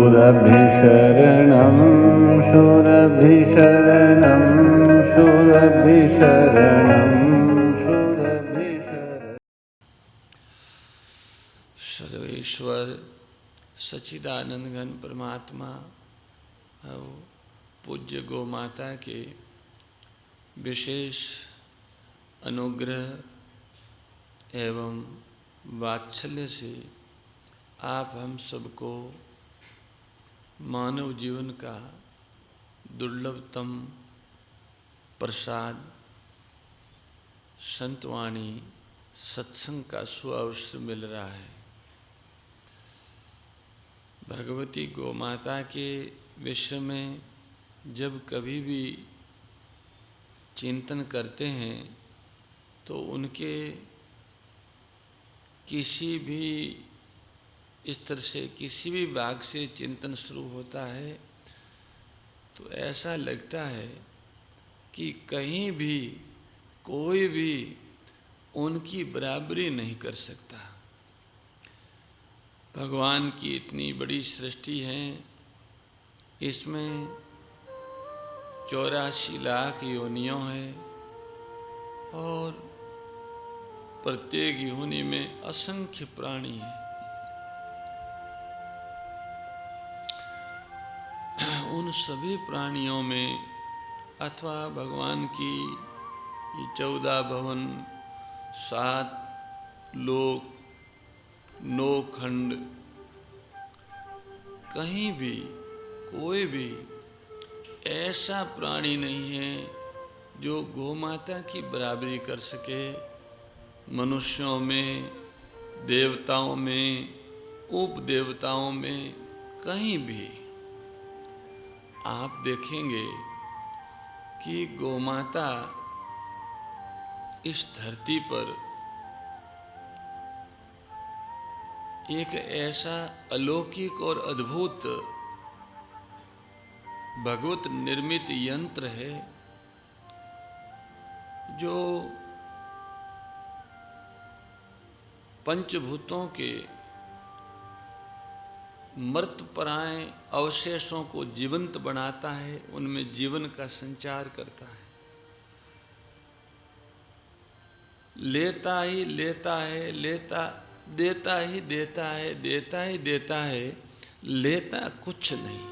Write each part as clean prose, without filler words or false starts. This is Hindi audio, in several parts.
शुरभिशरणं शुरभिशरणं शुरभिशरणं शुरभिशरणं। सर्वेश्वर सच्चिदानंद घन परमात्मा पूज्य गौ माता के विशेष अनुग्रह एवं वात्सल्य से आप हम सबको मानव जीवन का दुर्लभतम प्रसाद संतवाणी सत्संग का सुअवसर मिल रहा है। भगवती गौ माता के विषय में जब कभी भी चिंतन करते हैं तो उनके किसी भी स्तर से किसी भी भाग से चिंतन शुरू होता है तो ऐसा लगता है कि कहीं भी कोई भी उनकी बराबरी नहीं कर सकता। भगवान की इतनी बड़ी सृष्टि है, इसमें 84 लाख योनियों हैं और प्रत्येक योनि में असंख्य प्राणी हैं। उन सभी प्राणियों में अथवा भगवान की 14 भवन, 7 लोक, 9 खंड, कहीं भी कोई भी ऐसा प्राणी नहीं है जो गौ माता की बराबरी कर सके। मनुष्यों में, देवताओं में, उपदेवताओं में, कहीं भी आप देखेंगे कि गौ माता इस धरती पर एक ऐसा अलौकिक और अद्भुत भगवत निर्मित यंत्र है जो पंचभूतों के मर्तपरायण अवशेषों को जीवंत बनाता है, उनमें जीवन का संचार करता है। लेता ही लेता है, देता ही देता है, देता ही देता है, लेता कुछ नहीं।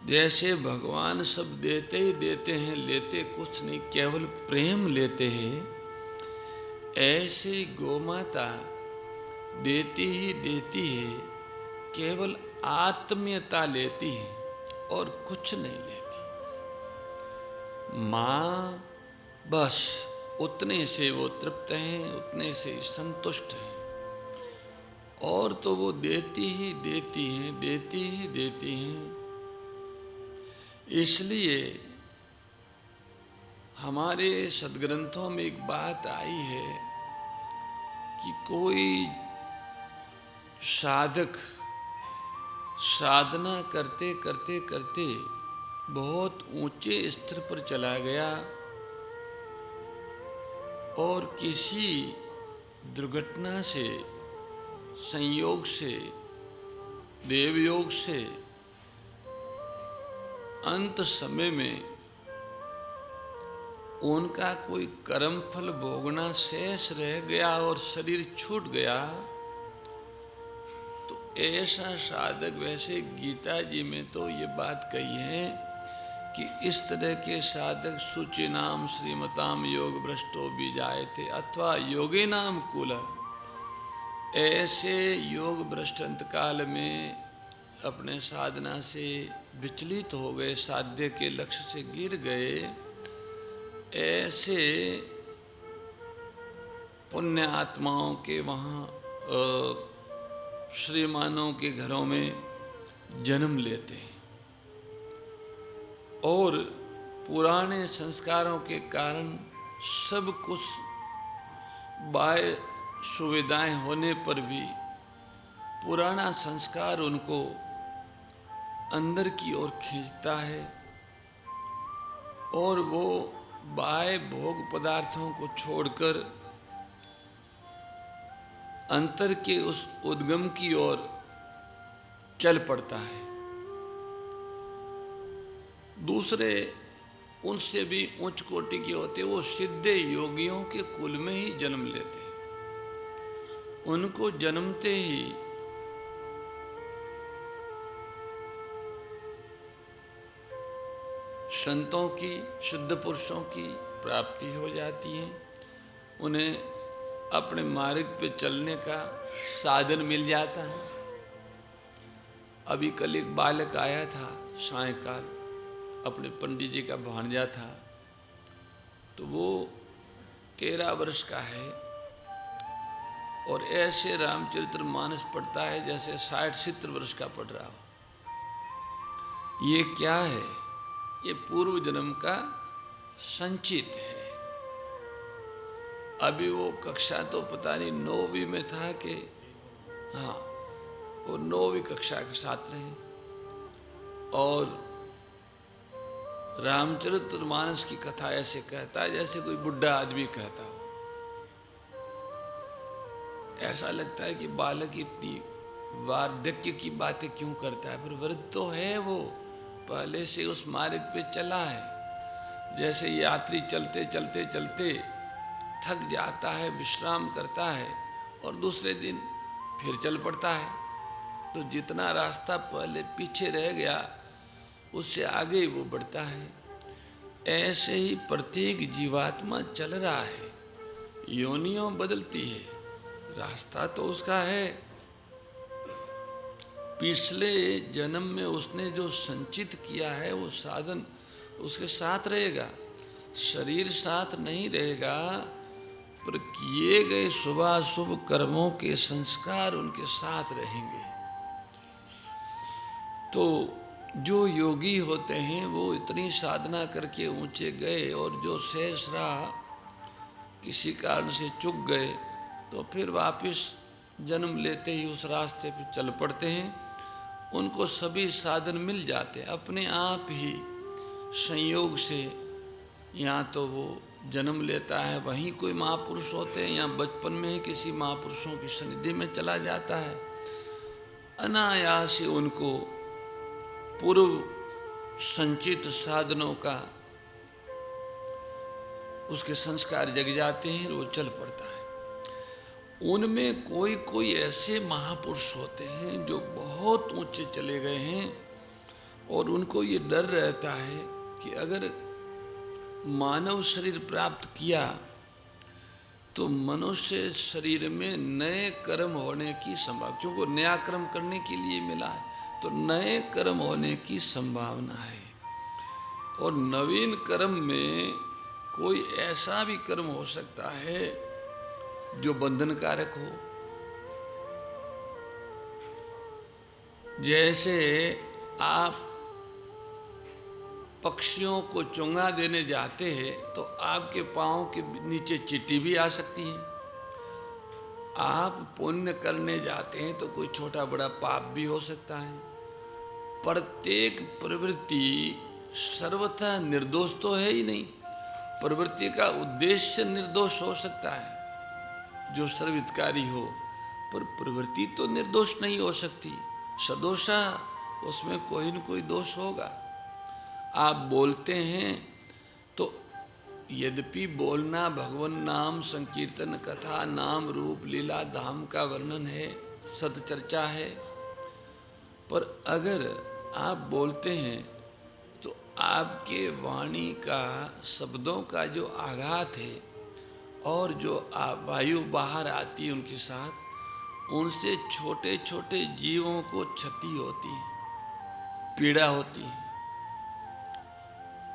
जैसे भगवान सब देते ही देते हैं, लेते कुछ नहीं, केवल प्रेम लेते हैं, ऐसे गौ माता देती ही देती है, केवल आत्मीयता लेती है और कुछ नहीं लेती। माँ बस उतने से वो तृप्त हैं, उतने से संतुष्ट हैं और तो वो देती ही देती हैं, देती ही देती हैं। इसलिए हमारे सद्ग्रंथों में एक बात आई है कि कोई साधक साधना करते करते करते बहुत ऊंचे स्तर पर चला गया और किसी दुर्घटना से, संयोग से, देवयोग से अंत समय में उनका कोई कर्म फल भोगना शेष रह गया और शरीर छूट गया, तो ऐसा साधक, वैसे गीता जी में तो ये बात कही है कि इस तरह के साधक शुचि नाम श्रीमताम योग भ्रष्टो भी जाए थे अथवा योगे नाम कुल। ऐसे योग भ्रष्ट अंतकाल में अपने साधना से विचलित हो गए, साध्य के लक्ष्य से गिर गए, ऐसे पुण्य आत्माओं के वहाँ श्रीमानों के घरों में जन्म लेते हैं और पुराने संस्कारों के कारण सब कुछ बाह्य सुविधाएं होने पर भी पुराना संस्कार उनको अंदर की ओर खींचता है और वो बाह्य भोग पदार्थों को छोड़कर अंतर के उस उद्गम की ओर चल पड़ता है। दूसरे उनसे भी उच्च कोटि के होते, वो सिद्धे योगियों के कुल में ही जन्म लेते हैं। उनको जन्मते ही संतों की, शुद्ध पुरुषों की प्राप्ति हो जाती है। उन्हें अपने मार्ग पे चलने का साधन मिल जाता है। अभी कल एक बालक आया था सायंकाल, अपने पंडित जी का भांजा था, तो वो 13 वर्ष का है और ऐसे रामचरितमानस पढ़ता है जैसे 60-70 वर्ष का पढ़ रहा हो। ये क्या है? ये पूर्व जन्म का संचित है। अभी वो कक्षा तो पता नहीं 9वीं में था कि हाँ, वो 9वीं कक्षा के छात्र हैं और रामचरितमानस की कथा ऐसे कहता है जैसे कोई बुढ़ा आदमी कहता हो। ऐसा लगता है कि बालक इतनी वार्धक्य की बातें क्यों करता है, पर वृद्ध तो है, वो पहले से उस मार्ग पे चला है। जैसे यात्री चलते चलते चलते थक जाता है, विश्राम करता है और दूसरे दिन फिर चल पड़ता है, तो जितना रास्ता पहले पीछे रह गया उससे आगे वो बढ़ता है। ऐसे ही प्रत्येक जीवात्मा चल रहा है, योनियां बदलती है, रास्ता तो उसका है। पिछले जन्म में उसने जो संचित किया है वो साधन उसके साथ रहेगा, शरीर साथ नहीं रहेगा, पर किए गए शुभाशुभ कर्मों के संस्कार उनके साथ रहेंगे। तो जो योगी होते हैं वो इतनी साधना करके ऊंचे गए और जो शेष रहा किसी कारण से चूक गए तो फिर वापस जन्म लेते ही उस रास्ते पे चल पड़ते हैं। उनको सभी साधन मिल जाते हैं अपने आप ही संयोग से। यहाँ तो वो जन्म लेता है, वहीं कोई महापुरुष होते हैं, या बचपन में ही किसी महापुरुषों की सन्निधि में चला जाता है। अनायास ही उनको पूर्व संचित साधनों का उसके संस्कार जग जाते हैं, वो चल पड़ता है। उनमें कोई कोई ऐसे महापुरुष होते हैं जो बहुत ऊंचे चले गए हैं और उनको ये डर रहता है कि अगर मानव शरीर प्राप्त किया तो मनुष्य शरीर में नए कर्म होने की संभावना, क्योंकि नया कर्म करने के लिए मिला है तो नए कर्म होने की संभावना है। और नवीन कर्म में कोई ऐसा भी कर्म हो सकता है जो बंधनकारक हो। जैसे आप पक्षियों को चुंगा देने जाते हैं तो आपके पाँव के नीचे चींटी भी आ सकती है। आप पुण्य करने जाते हैं तो कोई छोटा बड़ा पाप भी हो सकता है। प्रत्येक प्रवृत्ति सर्वथा निर्दोष तो है ही नहीं, प्रवृत्ति का उद्देश्य निर्दोष हो सकता है जो सर्वहितकारी हो, पर प्रवृत्ति तो निर्दोष नहीं हो सकती, सदोषा, उसमें कोई न कोई दोष होगा। आप बोलते हैं तो यद्यपि बोलना भगवान नाम संकीर्तन कथा नाम रूप लीला धाम का वर्णन है, सतचर्चा है, पर अगर आप बोलते हैं तो आपके वाणी का शब्दों का जो आघात है और जो वायु बाहर आती है उनके साथ, उनसे छोटे छोटे जीवों को क्षति होती है, पीड़ा होती है,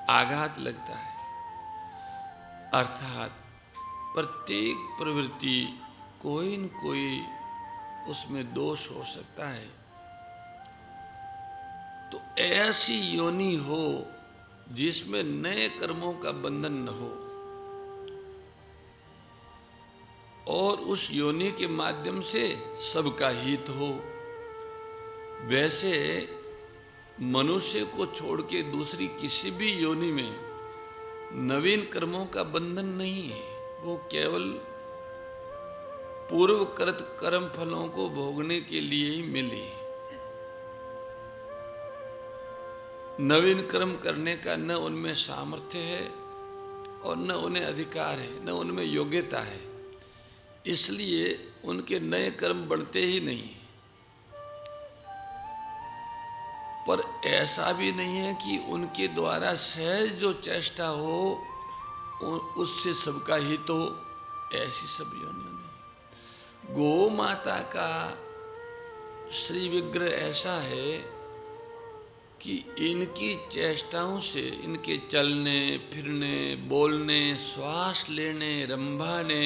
आघात लगता है। अर्थात प्रत्येक प्रवृत्ति कोई न कोई उसमें दोष हो सकता है। तो ऐसी योनि हो जिसमें नए कर्मों का बंधन न हो और उस योनि के माध्यम से सबका हित हो। वैसे मनुष्य को छोड़ के दूसरी किसी भी योनि में नवीन कर्मों का बंधन नहीं है, वो केवल पूर्वकृत कर्म फलों को भोगने के लिए ही मिली। नवीन कर्म करने का न उनमें सामर्थ्य है और न उन्हें अधिकार है, न उनमें योग्यता है, इसलिए उनके नए कर्म बढ़ते ही नहीं। पर ऐसा भी नहीं है कि उनके द्वारा सहज जो चेष्टा हो उससे सबका हित हो, ऐसी सब योनियों नहीं। गौ माता का श्री विग्रह ऐसा है कि इनकी चेष्टाओं से, इनके चलने फिरने, बोलने, श्वास लेने, रंभाने,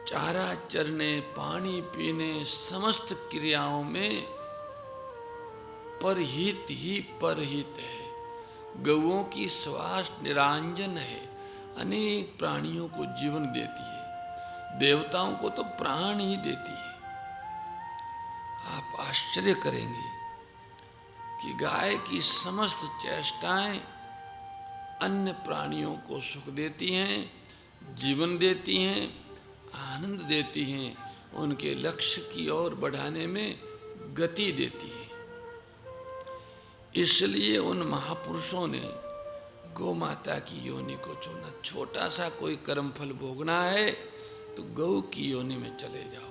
चारा चरने, पानी पीने, समस्त क्रियाओं में परहित ही परहित है। गौओं की श्वास निरांजन है, अनेक प्राणियों को जीवन देती है, देवताओं को तो प्राण ही देती है। आप आश्चर्य करेंगे कि गाय की समस्त चेष्टाएं अन्य प्राणियों को सुख देती हैं, जीवन देती हैं, आनंद देती हैं, उनके लक्ष्य की ओर बढ़ाने में गति देती है। इसलिए उन महापुरुषों ने गौ माता की योनि को चुना। छोटा सा कोई कर्म फल भोगना है तो गौ की योनि में चले जाओ,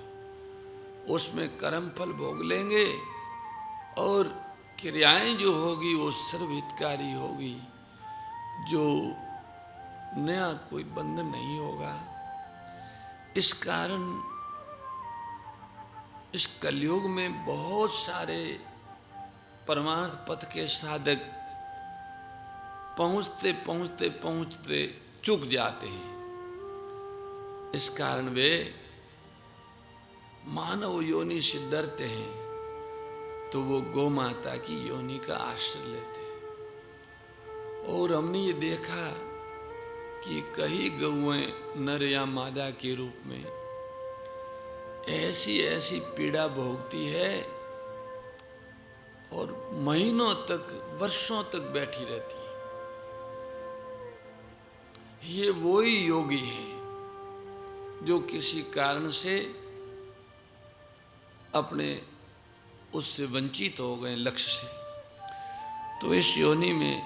उसमें कर्म फल भोग लेंगे और क्रियाएं जो होगी वो सर्वहितकारी होगी, जो नया कोई बंधन नहीं होगा। इस कारण इस कलयुग में बहुत सारे परमार्थ पथ के साधक पहुंचते पहुंचते पहुंचते चूक जाते हैं। इस कारण वे मानव योनि से डरते हैं, तो वो गौ माता की योनि का आश्रय लेते हैं। और हमने ये देखा कि कई गौएं नर या मादा के रूप में ऐसी ऐसी पीड़ा भोगती है और महीनों तक, वर्षों तक बैठी रहती है। ये वही योगी है जो किसी कारण से अपने उससे वंचित हो गए लक्ष्य से। तो इस योनि में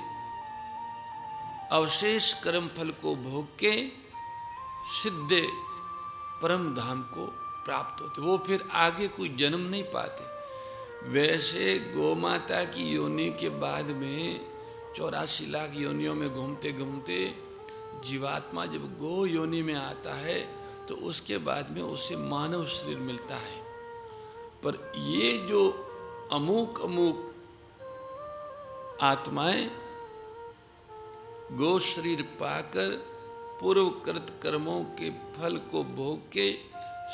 अवशेष कर्म फल को भोग के सिद्ध परम धाम को प्राप्त होते, वो फिर आगे कोई जन्म नहीं पाते। वैसे गौ माता की योनि के बाद में 84 लाख योनियों में घूमते घूमते जीवात्मा जब गौ योनि में आता है तो उसके बाद में उसे मानव शरीर मिलता है। पर ये जो अमुक अमुक आत्माएं गौ शरीर पाकर पूर्वकृत कर्मों के फल को भोग के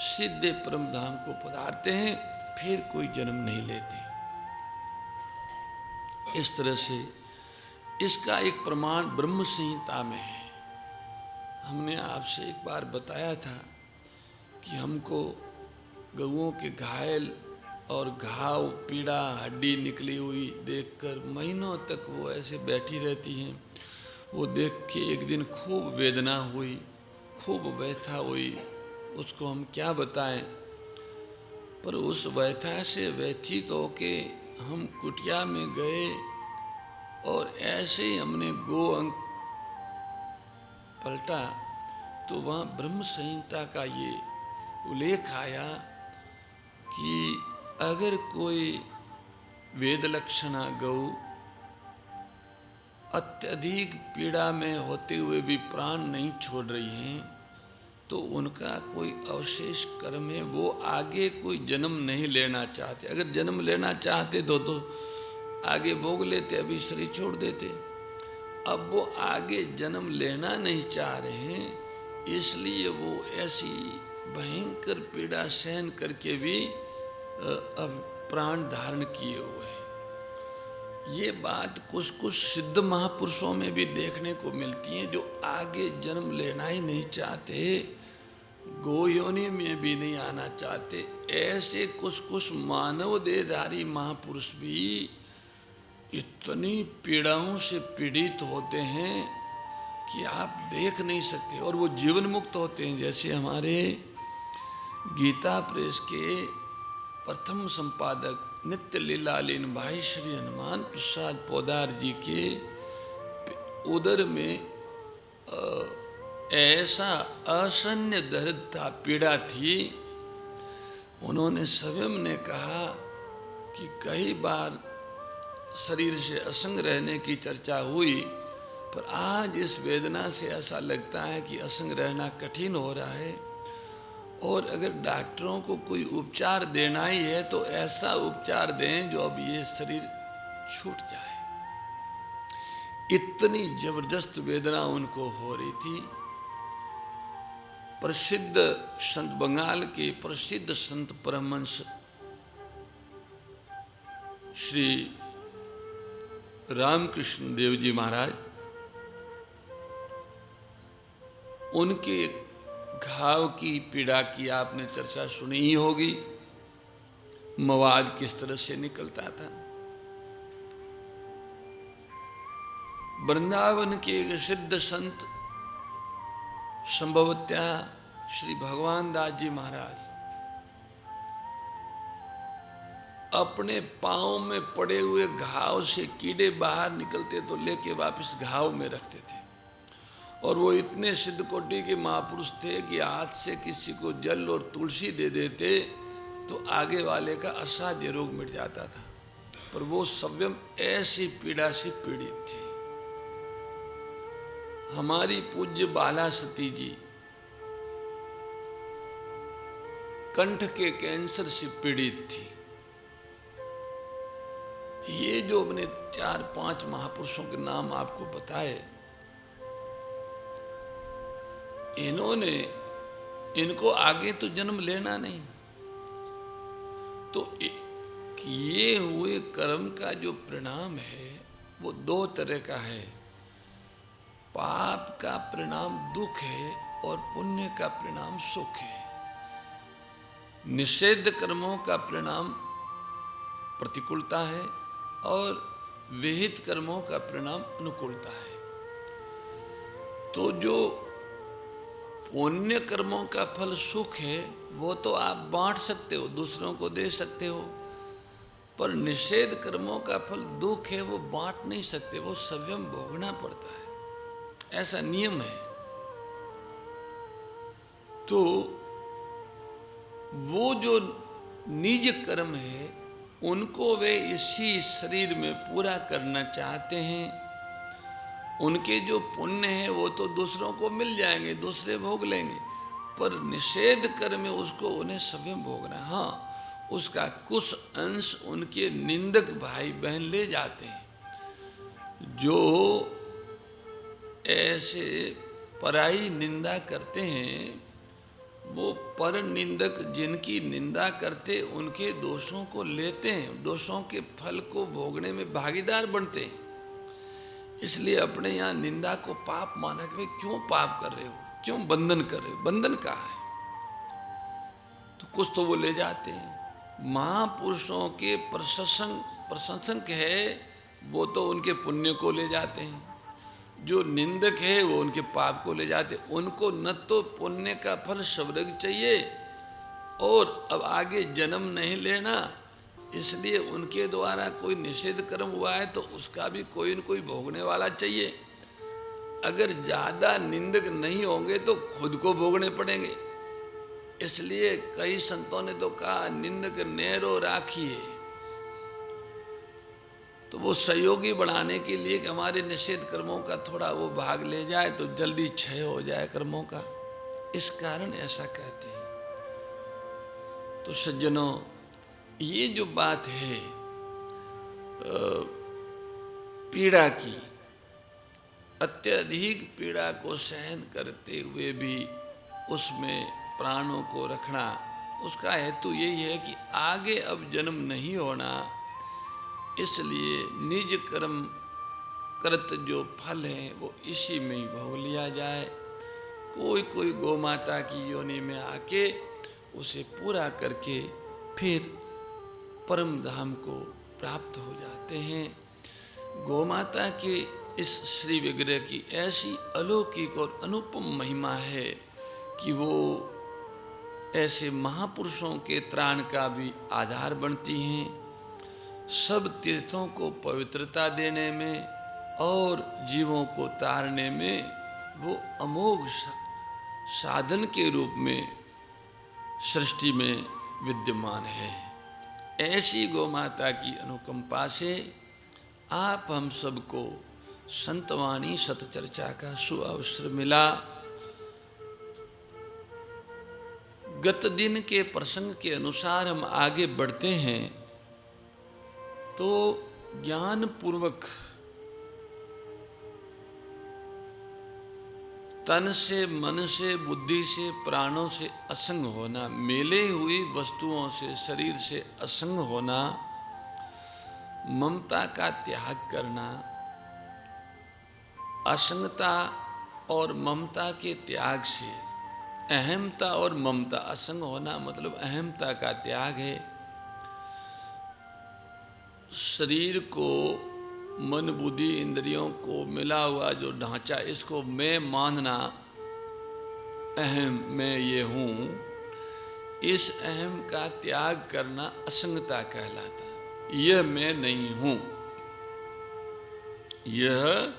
सिद्ध परम धाम को पधारते हैं, फिर कोई जन्म नहीं लेते। इस तरह से इसका एक प्रमाण ब्रह्म संहिता में है। हमने आपसे एक बार बताया था कि हमको गौओं के घायल और घाव, पीड़ा, हड्डी निकली हुई देखकर महीनों तक वो ऐसे बैठी रहती हैं। वो देख के एक दिन खूब वेदना हुई, खूब व्यथा हुई, उसको हम क्या बताएं। पर उस व्यथा से व्यथित होके हम कुटिया में गए और ऐसे ही हमने गो अंक पलटा तो वहाँ ब्रह्म संहिता का ये उल्लेख आया कि अगर कोई वेद लक्षणा गौ अत्यधिक पीड़ा में होते हुए भी प्राण नहीं छोड़ रही हैं तो उनका कोई अवशेष कर्म है, वो आगे कोई जन्म नहीं लेना चाहते। अगर जन्म लेना चाहते तो आगे भोग लेते, अभी शरीर छोड़ देते। अब वो आगे जन्म लेना नहीं चाह रहे हैं, इसलिए वो ऐसी भयंकर पीड़ा सहन करके भी अब प्राण धारण किए हुए हैं। ये बात कुछ कुछ सिद्ध महापुरुषों में भी देखने को मिलती है, जो आगे जन्म लेना ही नहीं चाहते, गो योनि में भी नहीं आना चाहते। ऐसे कुछ कुछ मानव देहधारी महापुरुष भी इतनी पीड़ाओं से पीड़ित होते हैं कि आप देख नहीं सकते, और वो जीवन मुक्त होते हैं। जैसे हमारे गीता प्रेस के प्रथम संपादक नित्य लीलालीन भाई श्री हनुमान प्रसाद पोदार जी के उदर में ऐसा असह्य दर्द था, पीड़ा थी। उन्होंने स्वयं ने कहा कि कई बार शरीर से असंग रहने की चर्चा हुई, पर आज इस वेदना से ऐसा लगता है कि असंग रहना कठिन हो रहा है, और अगर डॉक्टरों को कोई उपचार देना ही है तो ऐसा उपचार दें जो अब ये शरीर छूट जाए। इतनी जबरदस्त वेदना उनको हो रही थी। प्रसिद्ध संत, बंगाल के प्रसिद्ध संत परमहंस श्री रामकृष्ण देव जी महाराज, उनके घाव की पीड़ा की आपने चर्चा सुनी ही होगी। मवाद किस तरह से निकलता था। वृंदावन के एक सिद्ध संत संभवतः श्री भगवान दास जी महाराज अपने पांव में पड़े हुए घाव से कीड़े बाहर निकलते तो लेके वापस घाव में रखते थे, और वो इतने सिद्ध कोटि के महापुरुष थे कि हाथ से किसी को जल और तुलसी दे देते तो आगे वाले का असाध्य रोग मिट जाता था। पर वो स्वयं ऐसी पीड़ा से पीड़ित थी। हमारी पूज्य बाला सती जी कंठ के कैंसर से पीड़ित थी। ये जो अपने 4-5 महापुरुषों के नाम आपको बताए, इनको आगे तो जन्म लेना नहीं, तो किए हुए कर्म का जो परिणाम है वो 2 तरह का है। पाप का परिणाम दुख है और पुण्य का परिणाम सुख है। निषेध कर्मों का परिणाम प्रतिकूलता है और विहित कर्मों का परिणाम अनुकूलता है। तो जो पुण्य कर्मों का फल सुख है वो तो आप बांट सकते हो, दूसरों को दे सकते हो, पर निषेध कर्मों का फल दुख है, वो बांट नहीं सकते, वो स्वयं भोगना पड़ता है। ऐसा नियम है। तो वो जो निज कर्म है उनको वे इसी शरीर में पूरा करना चाहते हैं। उनके जो पुण्य है वो तो दूसरों को मिल जाएंगे, दूसरे भोग लेंगे, पर निषेध कर्म उसको उन्हें स्वयं भोगना। हाँ, उसका कुछ अंश उनके निंदक भाई बहन ले जाते हैं। जो ऐसे पराई निंदा करते हैं, वो पर निंदक जिनकी निंदा करते उनके दोषों को लेते हैं, दोषों के फल को भोगने में भागीदार बनते हैं। इसलिए अपने यहाँ निंदा को पाप माना कि भाई क्यों पाप कर रहे हो, क्यों बंधन कर रहे हो, बंधन कहाँ है। तो कुछ तो वो ले जाते हैं। महापुरुषों के प्रशंसक है वो तो उनके पुण्य को ले जाते हैं, जो निंदक है वो उनके पाप को ले जाते। उनको न तो पुण्य का फल स्वर्ग चाहिए और अब आगे जन्म नहीं लेना, इसलिए उनके द्वारा कोई निषेध कर्म हुआ है तो उसका भी कोई न कोई भोगने वाला चाहिए। अगर ज़्यादा निंदक नहीं होंगे तो खुद को भोगने पड़ेंगे। इसलिए कई संतों ने तो कहा निंदक नेरो राखिए। तो वो सहयोगी बढ़ाने के लिए कि हमारे निषेध कर्मों का थोड़ा वो भाग ले जाए तो जल्दी क्षय हो जाए कर्मों का, इस कारण ऐसा कहते हैं। तो सज्जनों, ये जो बात है पीड़ा की, अत्यधिक पीड़ा को सहन करते हुए भी उसमें प्राणों को रखना, उसका हेतु यही है कि आगे अब जन्म नहीं होना, इसलिए निज कर्म कृत जो फल है वो इसी में ही भोग लिया जाए। कोई गौ माता की योनि में आके उसे पूरा करके फिर परम धाम को प्राप्त हो जाते हैं। गौ माता के इस श्री विग्रह की ऐसी अलौकिक और अनुपम महिमा है कि वो ऐसे महापुरुषों के त्राण का भी आधार बनती हैं। सब तीर्थों को पवित्रता देने में और जीवों को तारने में वो अमोघ साधन के रूप में सृष्टि में विद्यमान है। ऐसी गौ माता की अनुकंपा से आप हम सबको संतवाणी सतचर्चा का सुअवसर मिला। गत दिन के प्रसंग के अनुसार हम आगे बढ़ते हैं तो ज्ञान पूर्वक तन से, मन से, बुद्धि से, प्राणों से असंग होना, मेले हुई वस्तुओं से, शरीर से असंग होना, ममता का त्याग करना, असंगता और ममता के त्याग से अहमता और ममता, असंग होना मतलब अहमता का त्याग है। शरीर को, मन बुद्धि इंद्रियों को मिला हुआ जो ढांचा, इसको मैं मानना, अहम मैं ये हूँ, इस अहम का त्याग करना असंगता कहलाता है। यह मैं नहीं हूँ, यह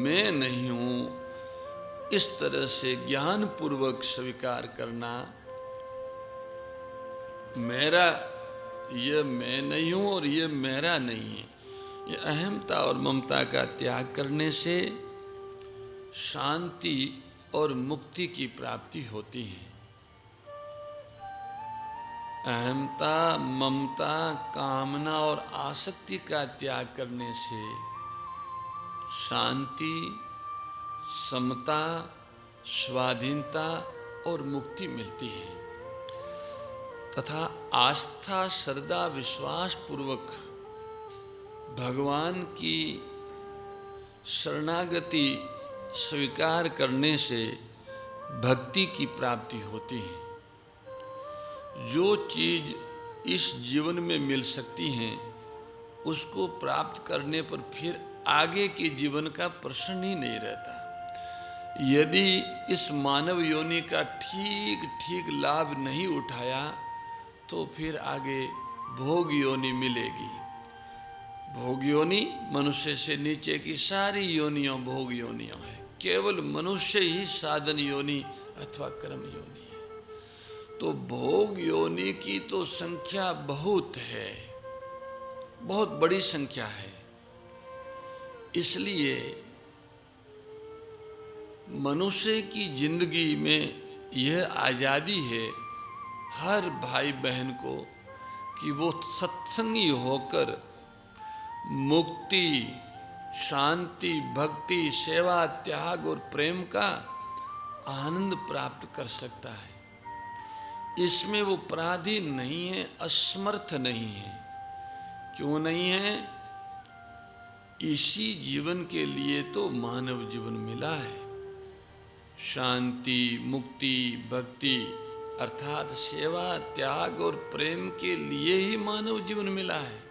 मैं नहीं हूँ, इस तरह से ज्ञान पूर्वक स्वीकार करना, मेरा यह मैं नहीं हूँ और यह मेरा नहीं है। ये अहमता और ममता का त्याग करने से शांति और मुक्ति की प्राप्ति होती है। अहमता, ममता, कामना और आसक्ति का त्याग करने से शांति, समता, स्वाधीनता और मुक्ति मिलती है तथा आस्था, श्रद्धा, विश्वास पूर्वक भगवान की शरणागति स्वीकार करने से भक्ति की प्राप्ति होती है। जो चीज इस जीवन में मिल सकती हैं उसको प्राप्त करने पर फिर आगे के जीवन का प्रश्न ही नहीं रहता। यदि इस मानव योनि का ठीक ठीक लाभ नहीं उठाया तो फिर आगे भोग योनि मिलेगी। भोग योनि मनुष्य से नीचे की सारी योनियों भोग योनियों है, केवल मनुष्य ही साधन योनि अथवा कर्म योनि है। तो भोग योनि की तो संख्या बहुत है, बहुत बड़ी संख्या है। इसलिए मनुष्य की जिंदगी में यह आज़ादी है हर भाई बहन को कि वो सत्संगी होकर मुक्ति, शांति, भक्ति, सेवा, त्याग और प्रेम का आनंद प्राप्त कर सकता है। इसमें वो पराधीन नहीं है, असमर्थ नहीं है। क्यों नहीं है? इसी जीवन के लिए तो मानव जीवन मिला है। शांति, मुक्ति, भक्ति अर्थात सेवा, त्याग और प्रेम के लिए ही मानव जीवन मिला है।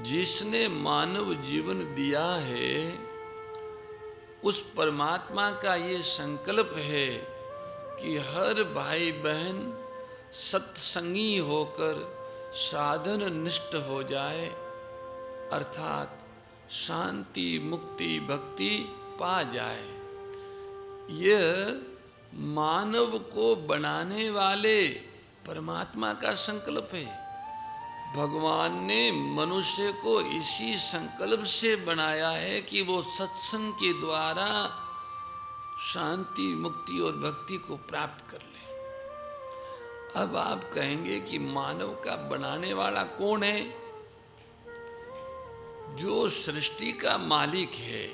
जिसने मानव जीवन दिया है उस परमात्मा का ये संकल्प है कि हर भाई बहन सत्संगी होकर साधन निष्ठ हो जाए, अर्थात शांति, मुक्ति, भक्ति पा जाए। यह मानव को बनाने वाले परमात्मा का संकल्प है। भगवान ने मनुष्य को इसी संकल्प से बनाया है कि वो सत्संग के द्वारा शांति, मुक्ति और भक्ति को प्राप्त कर ले। अब आप कहेंगे कि मानव का बनाने वाला कौन है? जो सृष्टि का मालिक है,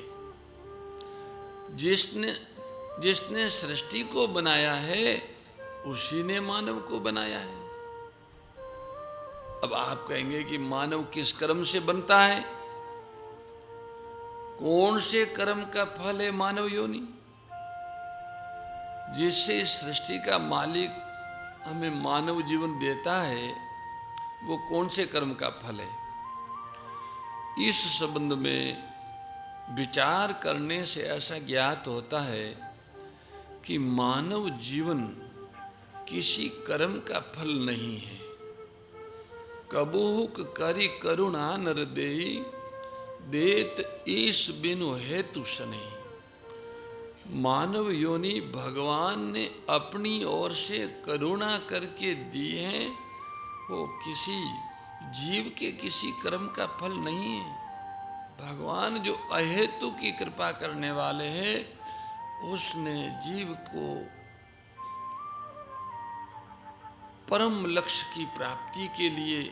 जिसने सृष्टि को बनाया है उसी ने मानव को बनाया है। अब आप कहेंगे कि मानव किस कर्म से बनता है? कौन से कर्म का फल है मानव योनि? जिससे सृष्टि का मालिक हमें मानव जीवन देता है वो कौन से कर्म का फल है? इस संबंध में विचार करने से ऐसा ज्ञात होता है कि मानव जीवन किसी कर्म का फल नहीं है। कबूक करी करुणा नर देई, देत ईश बिनु हेतु सने। मानव योनि भगवान ने अपनी ओर से करुणा करके दी है, वो किसी जीव के किसी कर्म का फल नहीं है। भगवान जो अहेतु की कृपा करने वाले हैं, उसने जीव को परम लक्ष्य की प्राप्ति के लिए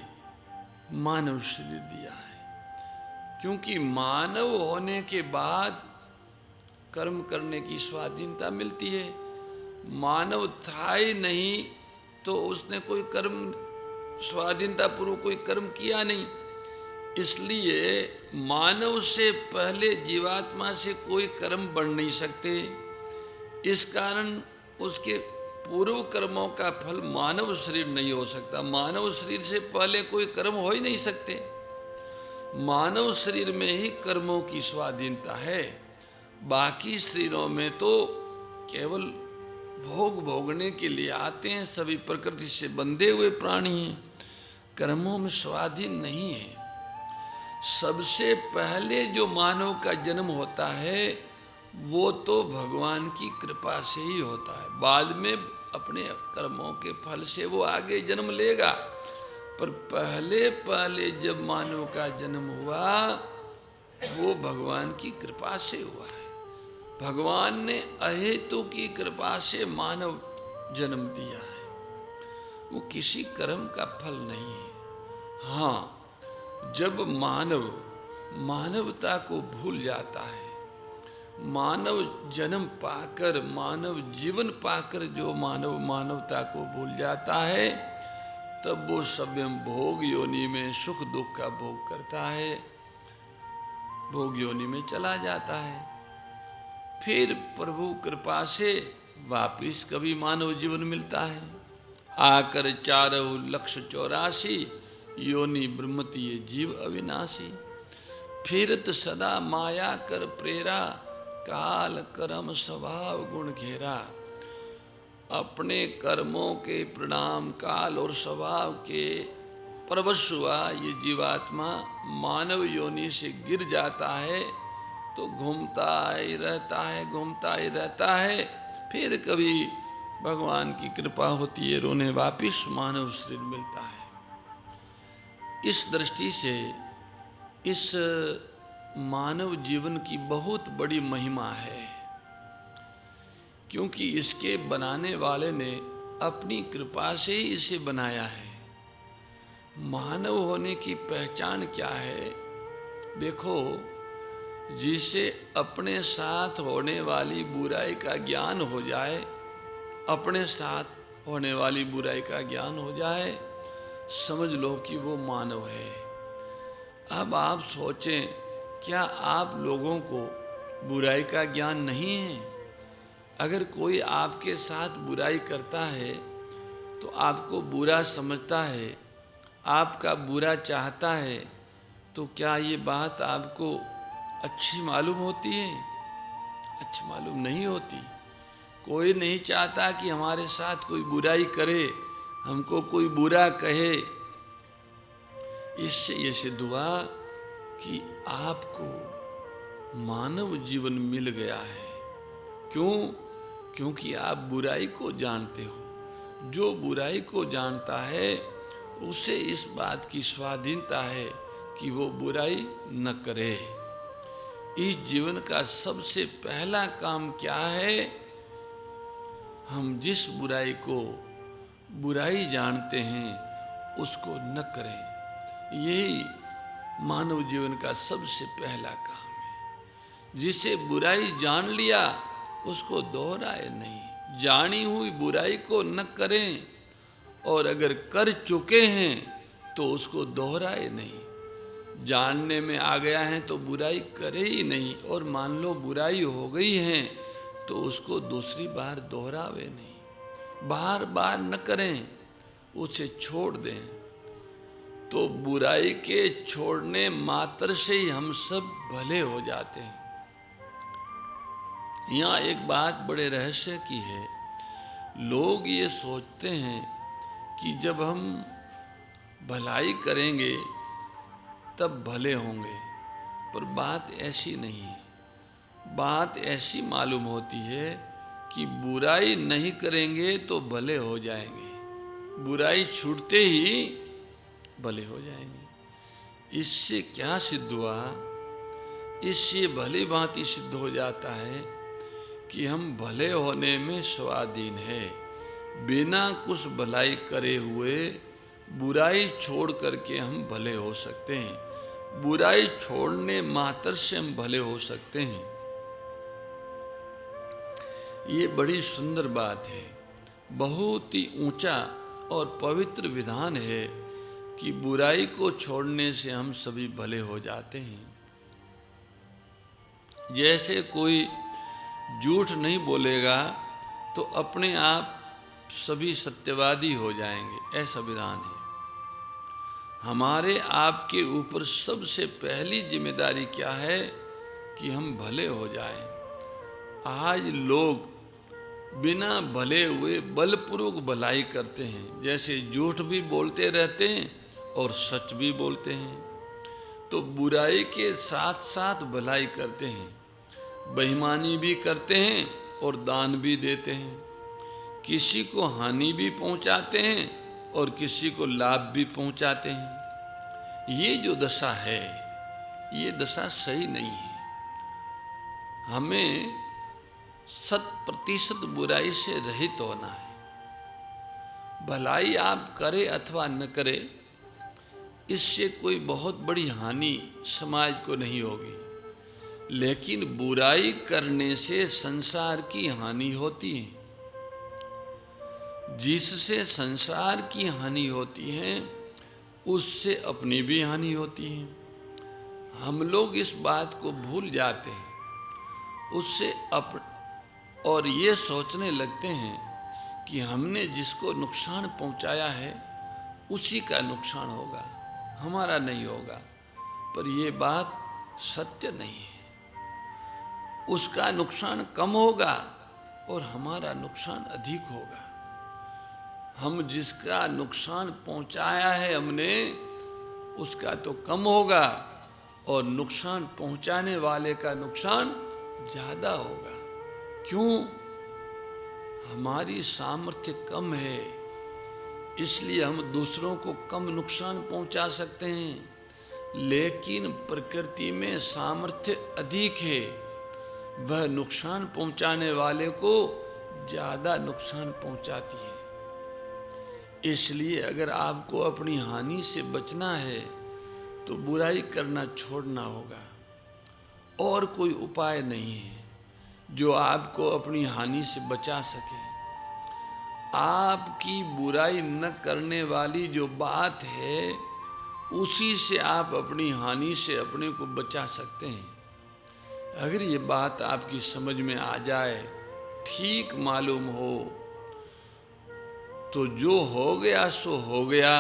मानव शरीर दिया है। क्योंकि मानव होने के बाद कर्म करने की स्वाधीनता मिलती है। मानव था ही नहीं तो उसने कोई कर्म स्वाधीनता पूर्वक कोई कर्म किया नहीं। इसलिए मानव से पहले जीवात्मा से कोई कर्म बन नहीं सकते। इस कारण उसके पूर्व कर्मों का फल मानव शरीर नहीं हो सकता। मानव शरीर से पहले कोई कर्म हो ही नहीं सकते। मानव शरीर में ही कर्मों की स्वाधीनता है। बाकी शरीरों में तो केवल भोग भोगने के लिए आते हैं। सभी प्रकृति से बंधे हुए प्राणी हैं, कर्मों में स्वाधीन नहीं है। सबसे पहले जो मानव का जन्म होता है वो तो भगवान की कृपा से ही होता है। बाद में अपने कर्मों के फल से वो आगे जन्म लेगा, पर पहले पहले जब मानव का जन्म हुआ वो भगवान की कृपा से हुआ है। भगवान ने अहेतु की कृपा से मानव जन्म दिया है, वो किसी कर्म का फल नहीं है। हाँ, जब मानव मानवता को भूल जाता है, मानव जन्म पाकर, मानव जीवन पाकर जो मानव मानवता को भूल जाता है, तब वो स्वयं भोग योनि में सुख दुख का भोग करता है, भोग योनि में चला जाता है। फिर प्रभु कृपा से वापिस कभी मानव जीवन मिलता है। आकर 4,84,000 योनि ब्रह्मति ये जीव अविनाशी। फिरत सदा माया कर प्रेरा, काल कर्म स्वभाव गुण घेरा। अपने कर्मों के परिणाम काल और स्वभाव के परवश हुआ ये जीवात्मा मानव योनि से गिर जाता है तो घूमता ही रहता है, घूमता ही रहता है। फिर कभी भगवान की कृपा होती है, उन्हें वापिस मानव शरीर मिलता है। इस दृष्टि से इस मानव जीवन की बहुत बड़ी महिमा है, क्योंकि इसके बनाने वाले ने अपनी कृपा से ही इसे बनाया है। मानव होने की पहचान क्या है? देखो, जिसे अपने साथ होने वाली बुराई का ज्ञान हो जाए, अपने साथ होने वाली बुराई का ज्ञान हो जाए, समझ लो कि वो मानव है। अब आप सोचें, क्या आप लोगों को बुराई का ज्ञान नहीं है? अगर कोई आपके साथ बुराई करता है तो आपको बुरा समझता है, आपका बुरा चाहता है, तो क्या ये बात आपको अच्छी मालूम होती है? अच्छी मालूम नहीं होती। कोई नहीं चाहता कि हमारे साथ कोई बुराई करे, हमको कोई बुरा कहे। इससे ये सिद्ध हुआ कि आपको मानव जीवन मिल गया है। क्यों? क्योंकि आप बुराई को जानते हो। जो बुराई को जानता है उसे इस बात की स्वाधीनता है कि वो बुराई न करे। इस जीवन का सबसे पहला काम क्या है? हम जिस बुराई को बुराई जानते हैं उसको न करें। यही मानव जीवन का सबसे पहला काम है। जिसे बुराई जान लिया उसको दोहराए नहीं। जानी हुई बुराई को न करें, और अगर कर चुके हैं तो उसको दोहराए नहीं। जानने में आ गया है तो बुराई करे ही नहीं, और मान लो बुराई हो गई है तो उसको दूसरी बार दोहरावे नहीं, बार बार न करें, उसे छोड़ दें। तो बुराई के छोड़ने मात्र से ही हम सब भले हो जाते हैं। यहाँ एक बात बड़े रहस्य की है। लोग ये सोचते हैं कि जब हम भलाई करेंगे तब भले होंगे, पर बात ऐसी नहीं है। बात ऐसी मालूम होती है कि बुराई नहीं करेंगे तो भले हो जाएंगे, बुराई छूटते ही भले हो जाएंगे। इससे क्या सिद्ध हुआ? इससे भली भांति सिद्ध हो जाता है कि हम भले होने में स्वाधीन है। बिना कुछ भलाई करे हुए बुराई छोड़ करके हम भले हो सकते हैं। बुराई छोड़ने मात्र से हम भले हो सकते हैं। ये बड़ी सुंदर बात है, बहुत ही ऊंचा और पवित्र विधान है कि बुराई को छोड़ने से हम सभी भले हो जाते हैं। जैसे कोई झूठ नहीं बोलेगा तो अपने आप सभी सत्यवादी हो जाएंगे, ऐसा विधान है। हमारे आपके ऊपर सबसे पहली जिम्मेदारी क्या है कि हम भले हो जाएं। आज लोग बिना भले हुए बलपूर्वक भलाई करते हैं, जैसे झूठ भी बोलते रहते हैं और सच भी बोलते हैं। तो बुराई के साथ साथ भलाई करते हैं, बेईमानी भी करते हैं और दान भी देते हैं। किसी को हानि भी पहुंचाते हैं और किसी को लाभ भी पहुंचाते हैं। ये जो दशा है, ये दशा सही नहीं है। हमें 100% बुराई से रहित होना है। भलाई आप करें अथवा न करें, इससे कोई बहुत बड़ी हानि समाज को नहीं होगी, लेकिन बुराई करने से संसार की हानि होती है। जिससे संसार की हानि होती है, उससे अपनी भी हानि होती है। हम लोग इस बात को भूल जाते हैं, उससे और ये सोचने लगते हैं कि हमने जिसको नुकसान पहुंचाया है उसी का नुकसान होगा, हमारा नहीं होगा। पर ये बात सत्य नहीं है। उसका नुकसान कम होगा और हमारा नुकसान अधिक होगा। हम जिसका नुकसान पहुंचाया है हमने, उसका तो कम होगा और नुकसान पहुंचाने वाले का नुकसान ज़्यादा होगा। क्यों? हमारी सामर्थ्य कम है, इसलिए हम दूसरों को कम नुकसान पहुंचा सकते हैं। लेकिन प्रकृति में सामर्थ्य अधिक है, वह नुकसान पहुंचाने वाले को ज़्यादा नुकसान पहुंचाती है। इसलिए अगर आपको अपनी हानि से बचना है तो बुराई करना छोड़ना होगा, और कोई उपाय नहीं है जो आपको अपनी हानि से बचा सके। आपकी बुराई न करने वाली जो बात है, उसी से आप अपनी हानि से अपने को बचा सकते हैं। अगर ये बात आपकी समझ में आ जाए, ठीक मालूम हो, तो जो हो गया सो हो गया।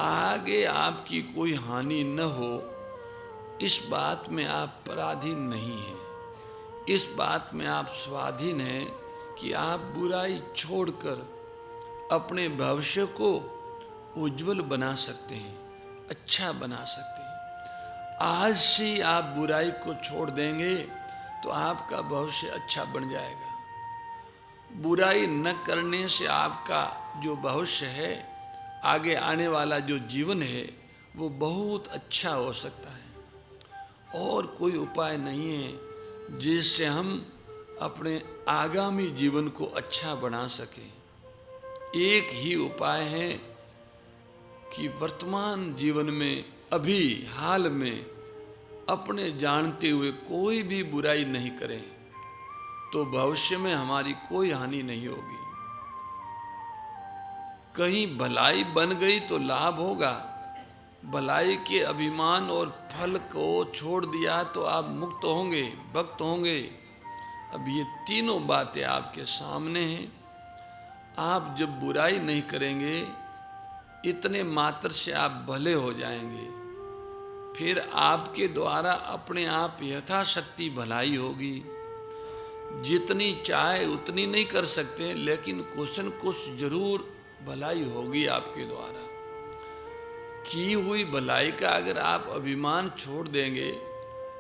आगे आपकी कोई हानि न हो, इस बात में आप पराधीन नहीं हैं। इस बात में आप स्वाधीन हैं कि आप बुराई छोड़कर अपने भविष्य को उज्जवल बना सकते हैं, अच्छा बना सकते हैं। आज से ही आप बुराई को छोड़ देंगे तो आपका भविष्य अच्छा बन जाएगा। बुराई न करने से आपका जो भविष्य है, आगे आने वाला जो जीवन है, वो बहुत अच्छा हो सकता है। और कोई उपाय नहीं है जिससे हम अपने आगामी जीवन को अच्छा बना सकें। एक ही उपाय है कि वर्तमान जीवन में, अभी हाल में, अपने जानते हुए कोई भी बुराई नहीं करें, तो भविष्य में हमारी कोई हानि नहीं होगी। कहीं भलाई बन गई तो लाभ होगा। भलाई के अभिमान और फल को छोड़ दिया तो आप मुक्त होंगे, भक्त होंगे। अब ये तीनों बातें आपके सामने हैं। आप जब बुराई नहीं करेंगे, इतने मात्र से आप भले हो जाएंगे। फिर आपके द्वारा अपने आप यथाशक्ति भलाई होगी। जितनी चाहे उतनी नहीं कर सकते, लेकिन कुछ न कुछ जरूर भलाई होगी आपके द्वारा की हुई भलाई का। अगर आप अभिमान छोड़ देंगे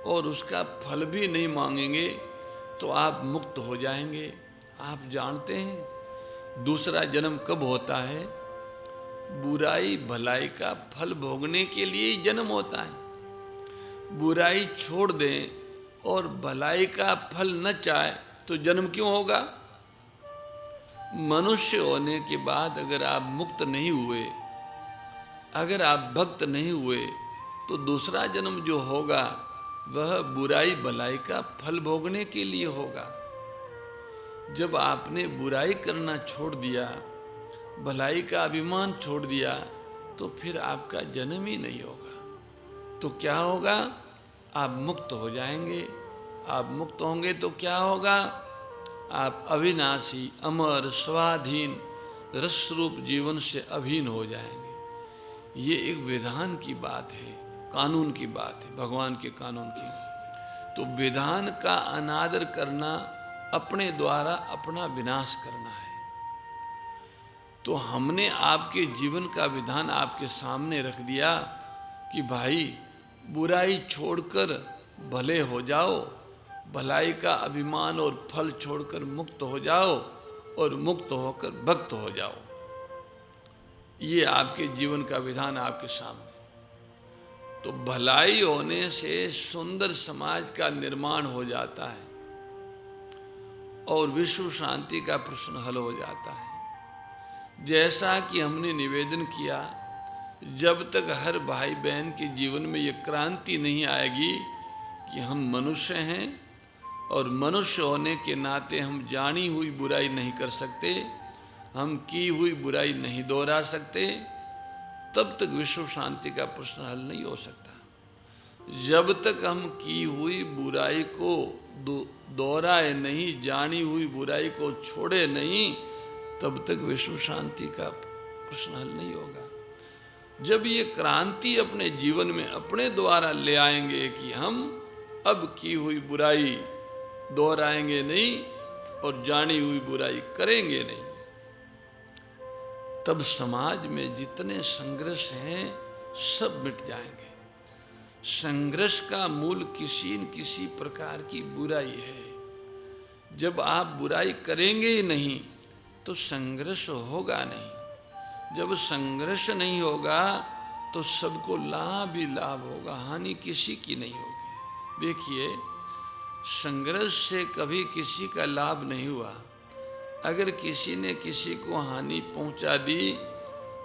और उसका फल भी नहीं मांगेंगे तो आप मुक्त हो जाएंगे। आप जानते हैं दूसरा जन्म कब होता है? बुराई भलाई का फल भोगने के लिए ही जन्म होता है। बुराई छोड़ दें और भलाई का फल न चाहे तो जन्म क्यों होगा? मनुष्य होने के बाद अगर आप मुक्त नहीं हुए, अगर आप भक्त नहीं हुए, तो दूसरा जन्म जो होगा वह बुराई भलाई का फल भोगने के लिए होगा। जब आपने बुराई करना छोड़ दिया, भलाई का अभिमान छोड़ दिया, तो फिर आपका जन्म ही नहीं होगा। तो क्या होगा? आप मुक्त हो जाएंगे। आप मुक्त होंगे तो क्या होगा? आप अविनाशी, अमर, स्वाधीन रसरूप जीवन से अभिन्न हो जाएंगे। ये एक विधान की बात है, कानून की बात है, भगवान के कानून की। तो विधान का अनादर करना अपने द्वारा अपना विनाश करना है। तो हमने आपके जीवन का विधान आपके सामने रख दिया कि भाई बुराई छोड़कर भले हो जाओ, भलाई का अभिमान और फल छोड़कर मुक्त हो जाओ और मुक्त होकर भक्त हो जाओ। ये आपके जीवन का विधान आपके सामने। तो भलाई होने से सुंदर समाज का निर्माण हो जाता है और विश्व शांति का प्रश्न हल हो जाता है। जैसा कि हमने निवेदन किया, जब तक हर भाई बहन के जीवन में ये क्रांति नहीं आएगी कि हम मनुष्य हैं और मनुष्य होने के नाते हम जानी हुई बुराई नहीं कर सकते, हम की हुई बुराई नहीं दोहरा सकते, तब तक विश्व शांति का प्रश्न हल नहीं हो सकता। जब तक हम की हुई बुराई को दोहराए नहीं, जानी हुई बुराई को छोड़े नहीं, तब तक विश्व शांति का प्रश्न हल नहीं होगा। जब ये क्रांति अपने जीवन में अपने द्वारा ले आएंगे कि हम अब की हुई बुराई दोहराएंगे नहीं और जानी हुई बुराई करेंगे नहीं, तब समाज में जितने संघर्ष हैं सब मिट जाएंगे। संघर्ष का मूल किसी न किसी प्रकार की बुराई है। जब आप बुराई करेंगे ही नहीं तो संघर्ष होगा नहीं। जब संघर्ष नहीं होगा तो सबको लाभ ही लाभ होगा, हानि किसी की नहीं होगी। देखिए, संघर्ष से कभी किसी का लाभ नहीं हुआ। अगर किसी ने किसी को हानि पहुंचा दी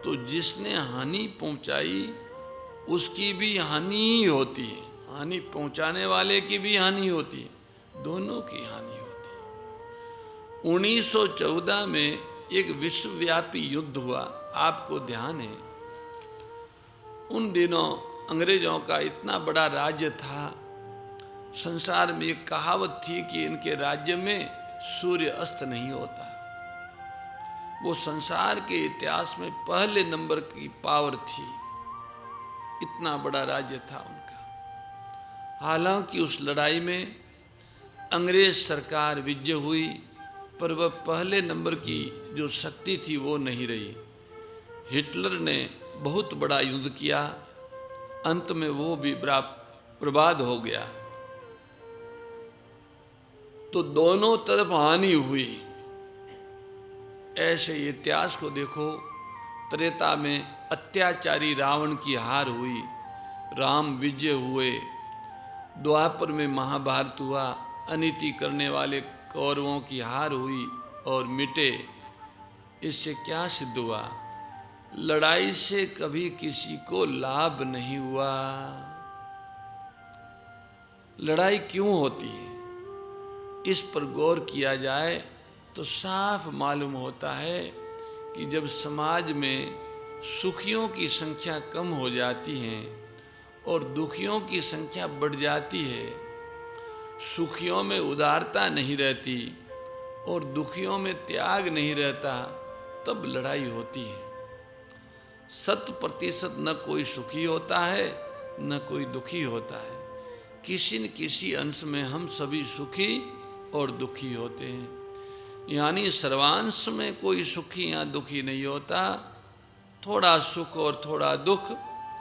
तो जिसने हानि पहुंचाई उसकी भी हानि ही होती है, हानि पहुंचाने वाले की भी हानि होती है, दोनों की हानि होती है। 1914 में एक विश्वव्यापी युद्ध हुआ, आपको ध्यान है? उन दिनों अंग्रेजों का इतना बड़ा राज्य था, संसार में एक कहावत थी कि इनके राज्य में सूर्य अस्त नहीं होता। वो संसार के इतिहास में पहले नंबर की पावर थी, इतना बड़ा राज्य था उनका। हालांकि उस लड़ाई में अंग्रेज सरकार विजय हुई, पर वह पहले नंबर की जो शक्ति थी वो नहीं रही। हिटलर ने बहुत बड़ा युद्ध किया, अंत में वो भी बर्बाद हो गया। तो दोनों तरफ हानि हुई। ऐसे इतिहास को देखो, त्रेता में अत्याचारी रावण की हार हुई, राम विजय हुए। द्वापर में महाभारत हुआ, अनीति करने वाले कौरवों की हार हुई और मिटे। इससे क्या सिद्ध हुआ? लड़ाई से कभी किसी को लाभ नहीं हुआ। लड़ाई क्यों होती है, इस पर गौर किया जाए तो साफ मालूम होता है कि जब समाज में सुखियों की संख्या कम हो जाती है और दुखियों की संख्या बढ़ जाती है, सुखियों में उदारता नहीं रहती और दुखियों में त्याग नहीं रहता, तब लड़ाई होती है। 100% न कोई सुखी होता है न कोई दुखी होता है। किसी न किसी अंश में हम सभी सुखी और दुखी होते हैं। यानी सर्वांश में कोई सुखी या दुखी नहीं होता, थोड़ा सुख और थोड़ा दुख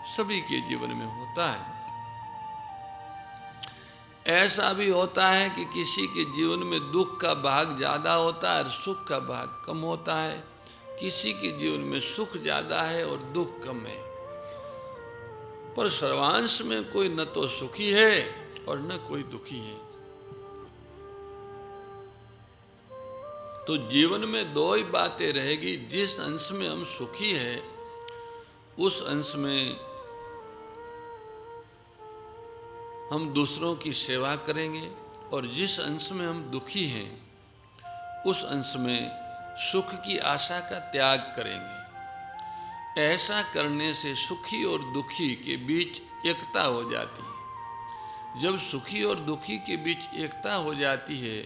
सभी के जीवन में होता है। ऐसा भी होता है कि किसी के जीवन में दुख का भाग ज़्यादा होता है और सुख का भाग कम होता है, किसी के जीवन में सुख ज़्यादा है और दुख कम है। पर सर्वांश में कोई न तो सुखी है और न कोई दुखी है। तो जीवन में दो ही बातें रहेगी, जिस अंश में हम सुखी है उस अंश में हम दूसरों की सेवा करेंगे, और जिस अंश में हम दुखी हैं उस अंश में सुख की आशा का त्याग करेंगे। ऐसा करने से सुखी और दुखी के बीच एकता हो जाती है। जब सुखी और दुखी के बीच एकता हो जाती है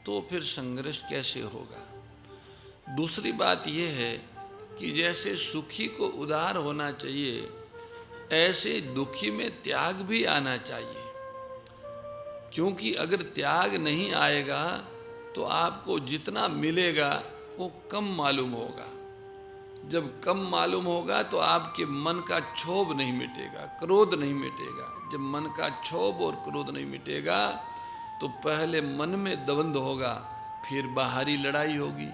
तो फिर संघर्ष कैसे होगा। दूसरी बात यह है कि जैसे सुखी को उदार होना चाहिए, ऐसे दुखी में त्याग भी आना चाहिए। क्योंकि अगर त्याग नहीं आएगा तो आपको जितना मिलेगा वो कम मालूम होगा। जब कम मालूम होगा तो आपके मन का क्षोभ नहीं मिटेगा, क्रोध नहीं मिटेगा। जब मन का क्षोभ और क्रोध नहीं मिटेगा तो पहले मन में द्वंद्व होगा, फिर बाहरी लड़ाई होगी।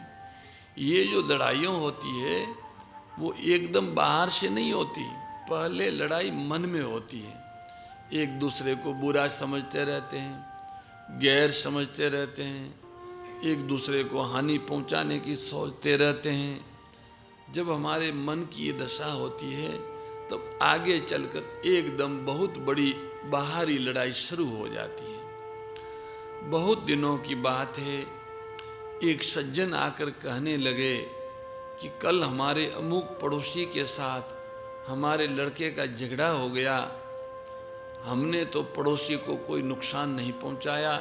ये जो लड़ाइयाँ होती है वो एकदम बाहर से नहीं होती, पहले लड़ाई मन में होती है। एक दूसरे को बुरा समझते रहते हैं, गैर समझते रहते हैं, एक दूसरे को हानि पहुंचाने की सोचते रहते हैं। जब हमारे मन की ये दशा होती है तब आगे चलकर एकदम बहुत बड़ी बाहरी लड़ाई शुरू हो जाती है। बहुत दिनों की बात है, एक सज्जन आकर कहने लगे कि कल हमारे अमुक पड़ोसी के साथ हमारे लड़के का झगड़ा हो गया। हमने तो पड़ोसी को कोई नुकसान नहीं पहुंचाया,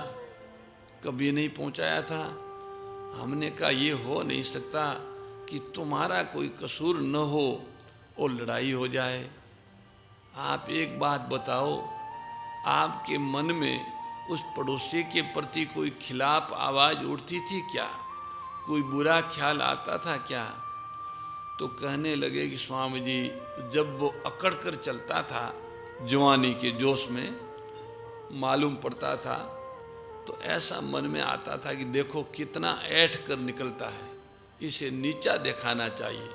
कभी नहीं पहुंचाया था। हमने कहा ये हो नहीं सकता कि तुम्हारा कोई कसूर न हो और लड़ाई हो जाए। आप एक बात बताओ, आपके मन में उस पड़ोसी के प्रति कोई खिलाफ आवाज़ उठती थी क्या? कोई बुरा ख्याल आता था क्या? तो कहने लगे कि स्वामी जी, जब वो अकड़ कर चलता था, जवानी के जोश में मालूम पड़ता था, तो ऐसा मन में आता था कि देखो कितना ऐंठ कर निकलता है, इसे नीचा दिखाना चाहिए।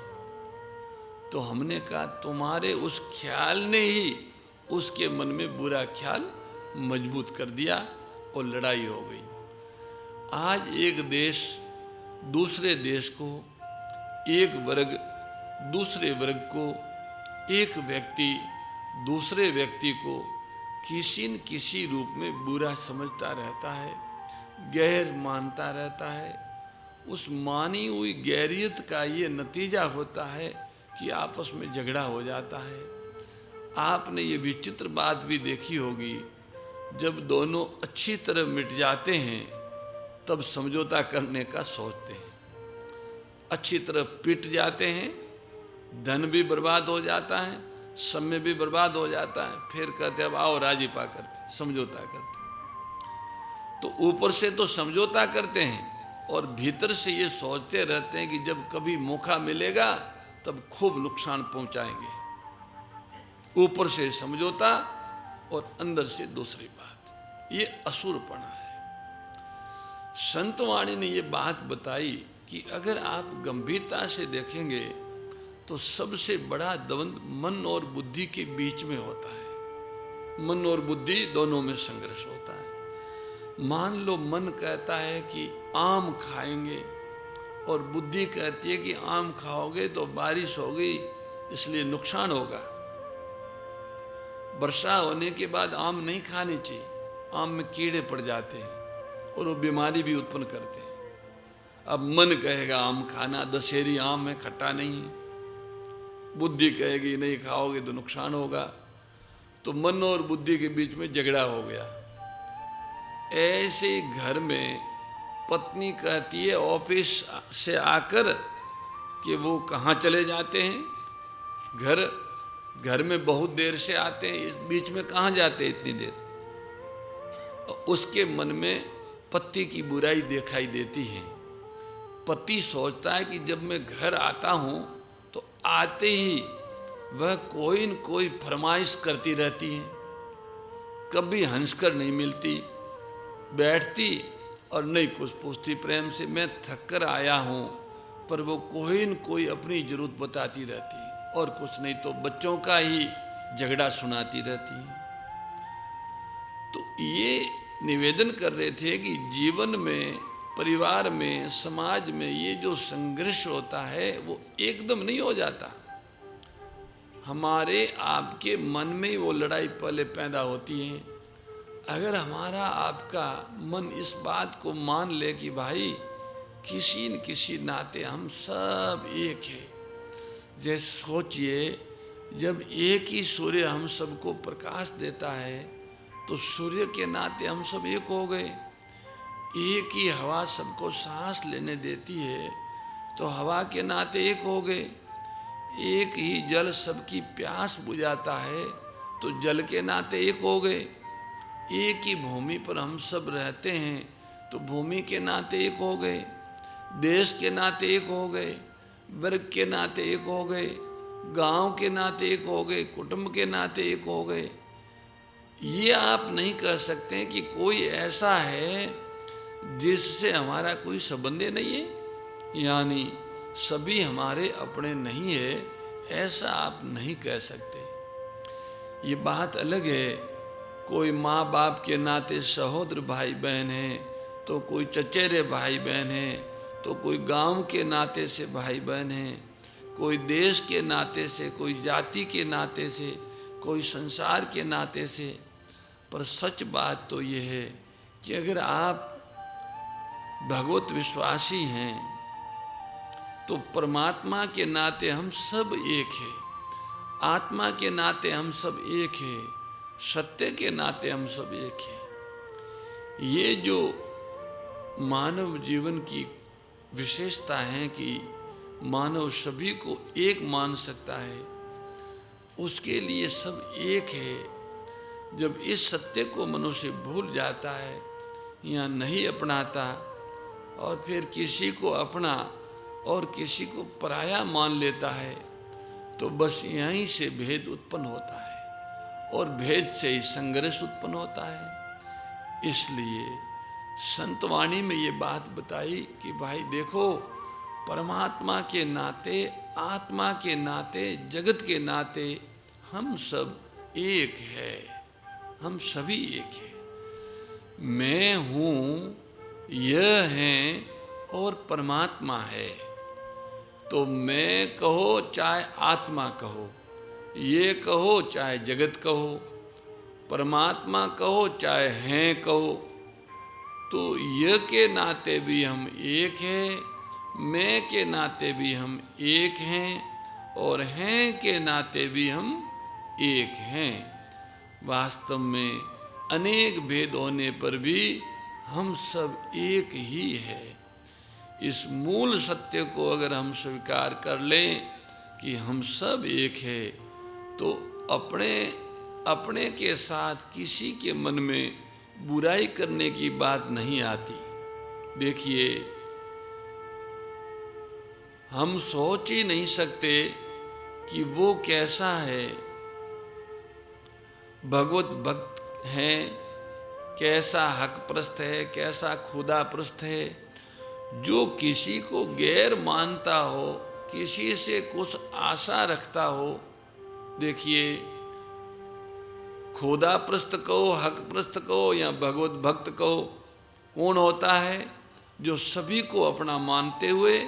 तो हमने कहा तुम्हारे उस ख्याल ने ही उसके मन में बुरा ख्याल मजबूत कर दिया और लड़ाई हो गई। आज एक देश दूसरे देश को, एक वर्ग दूसरे वर्ग को, एक व्यक्ति दूसरे व्यक्ति को किसी न किसी रूप में बुरा समझता रहता है, गैर मानता रहता है। उस मानी हुई गैरियत का ये नतीजा होता है कि आपस में झगड़ा हो जाता है। आपने ये विचित्र बात भी देखी होगी, जब दोनों अच्छी तरह मिट जाते हैं तब समझौता करने का सोचते हैं। अच्छी तरह पिट जाते हैं, धन भी बर्बाद हो जाता है, समय भी बर्बाद हो जाता है, फिर कहते अब आओ राजीपा करते, समझौता करते। तो ऊपर से तो समझौता करते हैं और भीतर से ये सोचते रहते हैं कि जब कभी मौका मिलेगा तब खूब नुकसान पहुंचाएंगे। ऊपर से समझौता और अंदर से दूसरी बात, ये असुरपना है। संतवाणी ने ये बात बताई कि अगर आप गंभीरता से देखेंगे तो सबसे बड़ा द्वंद्व मन और बुद्धि के बीच में होता है। मन और बुद्धि दोनों में संघर्ष होता है। मान लो मन कहता है कि आम खाएंगे और बुद्धि कहती है कि आम खाओगे तो बारिश होगी इसलिए नुकसान होगा, वर्षा होने के बाद आम नहीं खानी चाहिए, आम में कीड़े पड़ जाते हैं और वो बीमारी भी उत्पन्न करते हैं। अब मन कहेगा आम खाना, दशहरी आम है, खट्टा नहीं है। बुद्धि कहेगी नहीं खाओगे तो नुकसान होगा। तो मन और बुद्धि के बीच में झगड़ा हो गया। ऐसे घर में पत्नी कहती है ऑफिस से आकर कि वो कहाँ चले जाते हैं, घर में बहुत देर से आते हैं, इस बीच में कहाँ जाते हैं इतनी देर। उसके मन में पति की बुराई दिखाई देती है। पति सोचता है कि जब मैं घर आता हूँ तो आते ही वह कोई न कोई फरमाइश करती रहती है, कभी हंसकर नहीं मिलती, बैठती और नहीं कुछ पूछती प्रेम से, मैं थक कर आया हूँ, पर वो कोई न कोई अपनी जरूरत बताती रहती है और कुछ नहीं तो बच्चों का ही झगड़ा सुनाती रहती है। तो ये निवेदन कर रहे थे कि जीवन में, परिवार में, समाज में ये जो संघर्ष होता है वो एकदम नहीं हो जाता। हमारे आपके मन में ही वो लड़ाई पहले पैदा होती है। अगर हमारा आपका मन इस बात को मान ले कि भाई किसी न किसी नाते हम सब एक है। जैसे सोचिए, जब एक ही सूर्य हम सबको प्रकाश देता है तो सूर्य के नाते हम सब एक हो गए। एक ही हवा सबको सांस लेने देती है तो हवा के नाते एक हो गए। एक ही जल सबकी प्यास बुझाता है तो जल के नाते एक हो गए। एक ही भूमि पर हम सब रहते हैं तो भूमि के नाते एक हो गए। देश के नाते एक हो गए, वर्ग के नाते एक हो गए, गांव के नाते एक हो गए, कुटुंब के नाते एक हो गए। ये आप नहीं कह सकते कि कोई ऐसा है जिससे हमारा कोई संबंध नहीं है, यानी सभी हमारे अपने नहीं है, ऐसा आप नहीं कह सकते। ये बात अलग है, कोई माँ बाप के नाते सहोदर भाई बहन हैं, तो कोई चचेरे भाई बहन हैं, तो कोई गांव के नाते से भाई बहन हैं, कोई देश के नाते से, कोई जाति के नाते से, कोई संसार के नाते से। पर सच बात तो ये है कि अगर आप भगवत विश्वासी हैं तो परमात्मा के नाते हम सब एक हैं, आत्मा के नाते हम सब एक हैं, सत्य के नाते हम सब एक हैं। ये जो मानव जीवन की विशेषता है कि मानव सभी को एक मान सकता है, उसके लिए सब एक है। जब इस सत्य को मनुष्य भूल जाता है या नहीं अपनाता और फिर किसी को अपना और किसी को पराया मान लेता है तो बस यहीं से भेद उत्पन्न होता है और भेद से ही संघर्ष उत्पन्न होता है। इसलिए संतवाणी में ये बात बताई कि भाई देखो, परमात्मा के नाते, आत्मा के नाते, जगत के नाते हम सब एक है, हम सभी एक है। मैं हूँ, यह है और परमात्मा है। तो मैं कहो चाहे आत्मा कहो, ये कहो चाहे जगत कहो, परमात्मा कहो चाहे हैं कहो, तो यह के नाते भी हम एक हैं, मैं के नाते भी हम एक हैं और हैं के नाते भी हम एक हैं। वास्तव में अनेक भेद होने पर भी हम सब एक ही है। इस मूल सत्य को अगर हम स्वीकार कर लें कि हम सब एक है तो अपने अपने के साथ किसी के मन में बुराई करने की बात नहीं आती। देखिए, हम सोच ही नहीं सकते कि वो कैसा है, भगवत भक्त है, कैसा हक प्रस्त है, कैसा खुदा प्रस्त है, जो किसी को गैर मानता हो, किसी से कुछ आशा रखता हो। देखिए, खुदा प्रस्त कहो, हक प्रस्त कहो या भगवत भक्त कहो, कौन होता है? जो सभी को अपना मानते हुए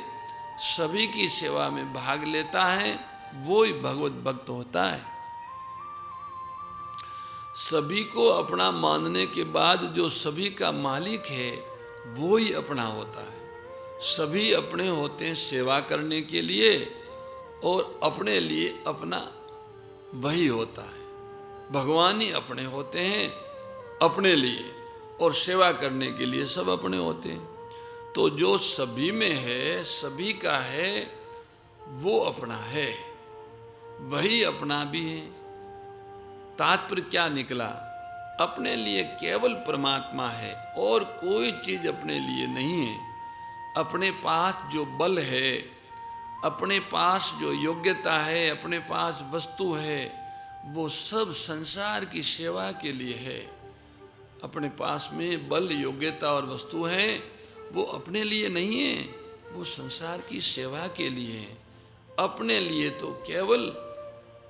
सभी की सेवा में भाग लेता है, वो ही भगवत भक्त होता है। सभी को अपना मानने के बाद जो सभी का मालिक है वो ही अपना होता है। सभी अपने होते हैं सेवा करने के लिए और अपने लिए अपना वही होता है। भगवान ही अपने होते हैं अपने लिए और सेवा करने के लिए सब अपने होते हैं। तो जो सभी में है, सभी का है, वो अपना है, वही अपना भी है। तात्पर्य क्या निकला अपने लिए केवल परमात्मा है और कोई चीज अपने लिए नहीं है। अपने पास जो बल है, अपने पास जो योग्यता है, अपने पास वस्तु है, वो सब संसार की सेवा के लिए है। अपने पास में बल, योग्यता और वस्तु है, वो अपने लिए नहीं है, वो संसार की सेवा के लिए है। अपने लिए तो केवल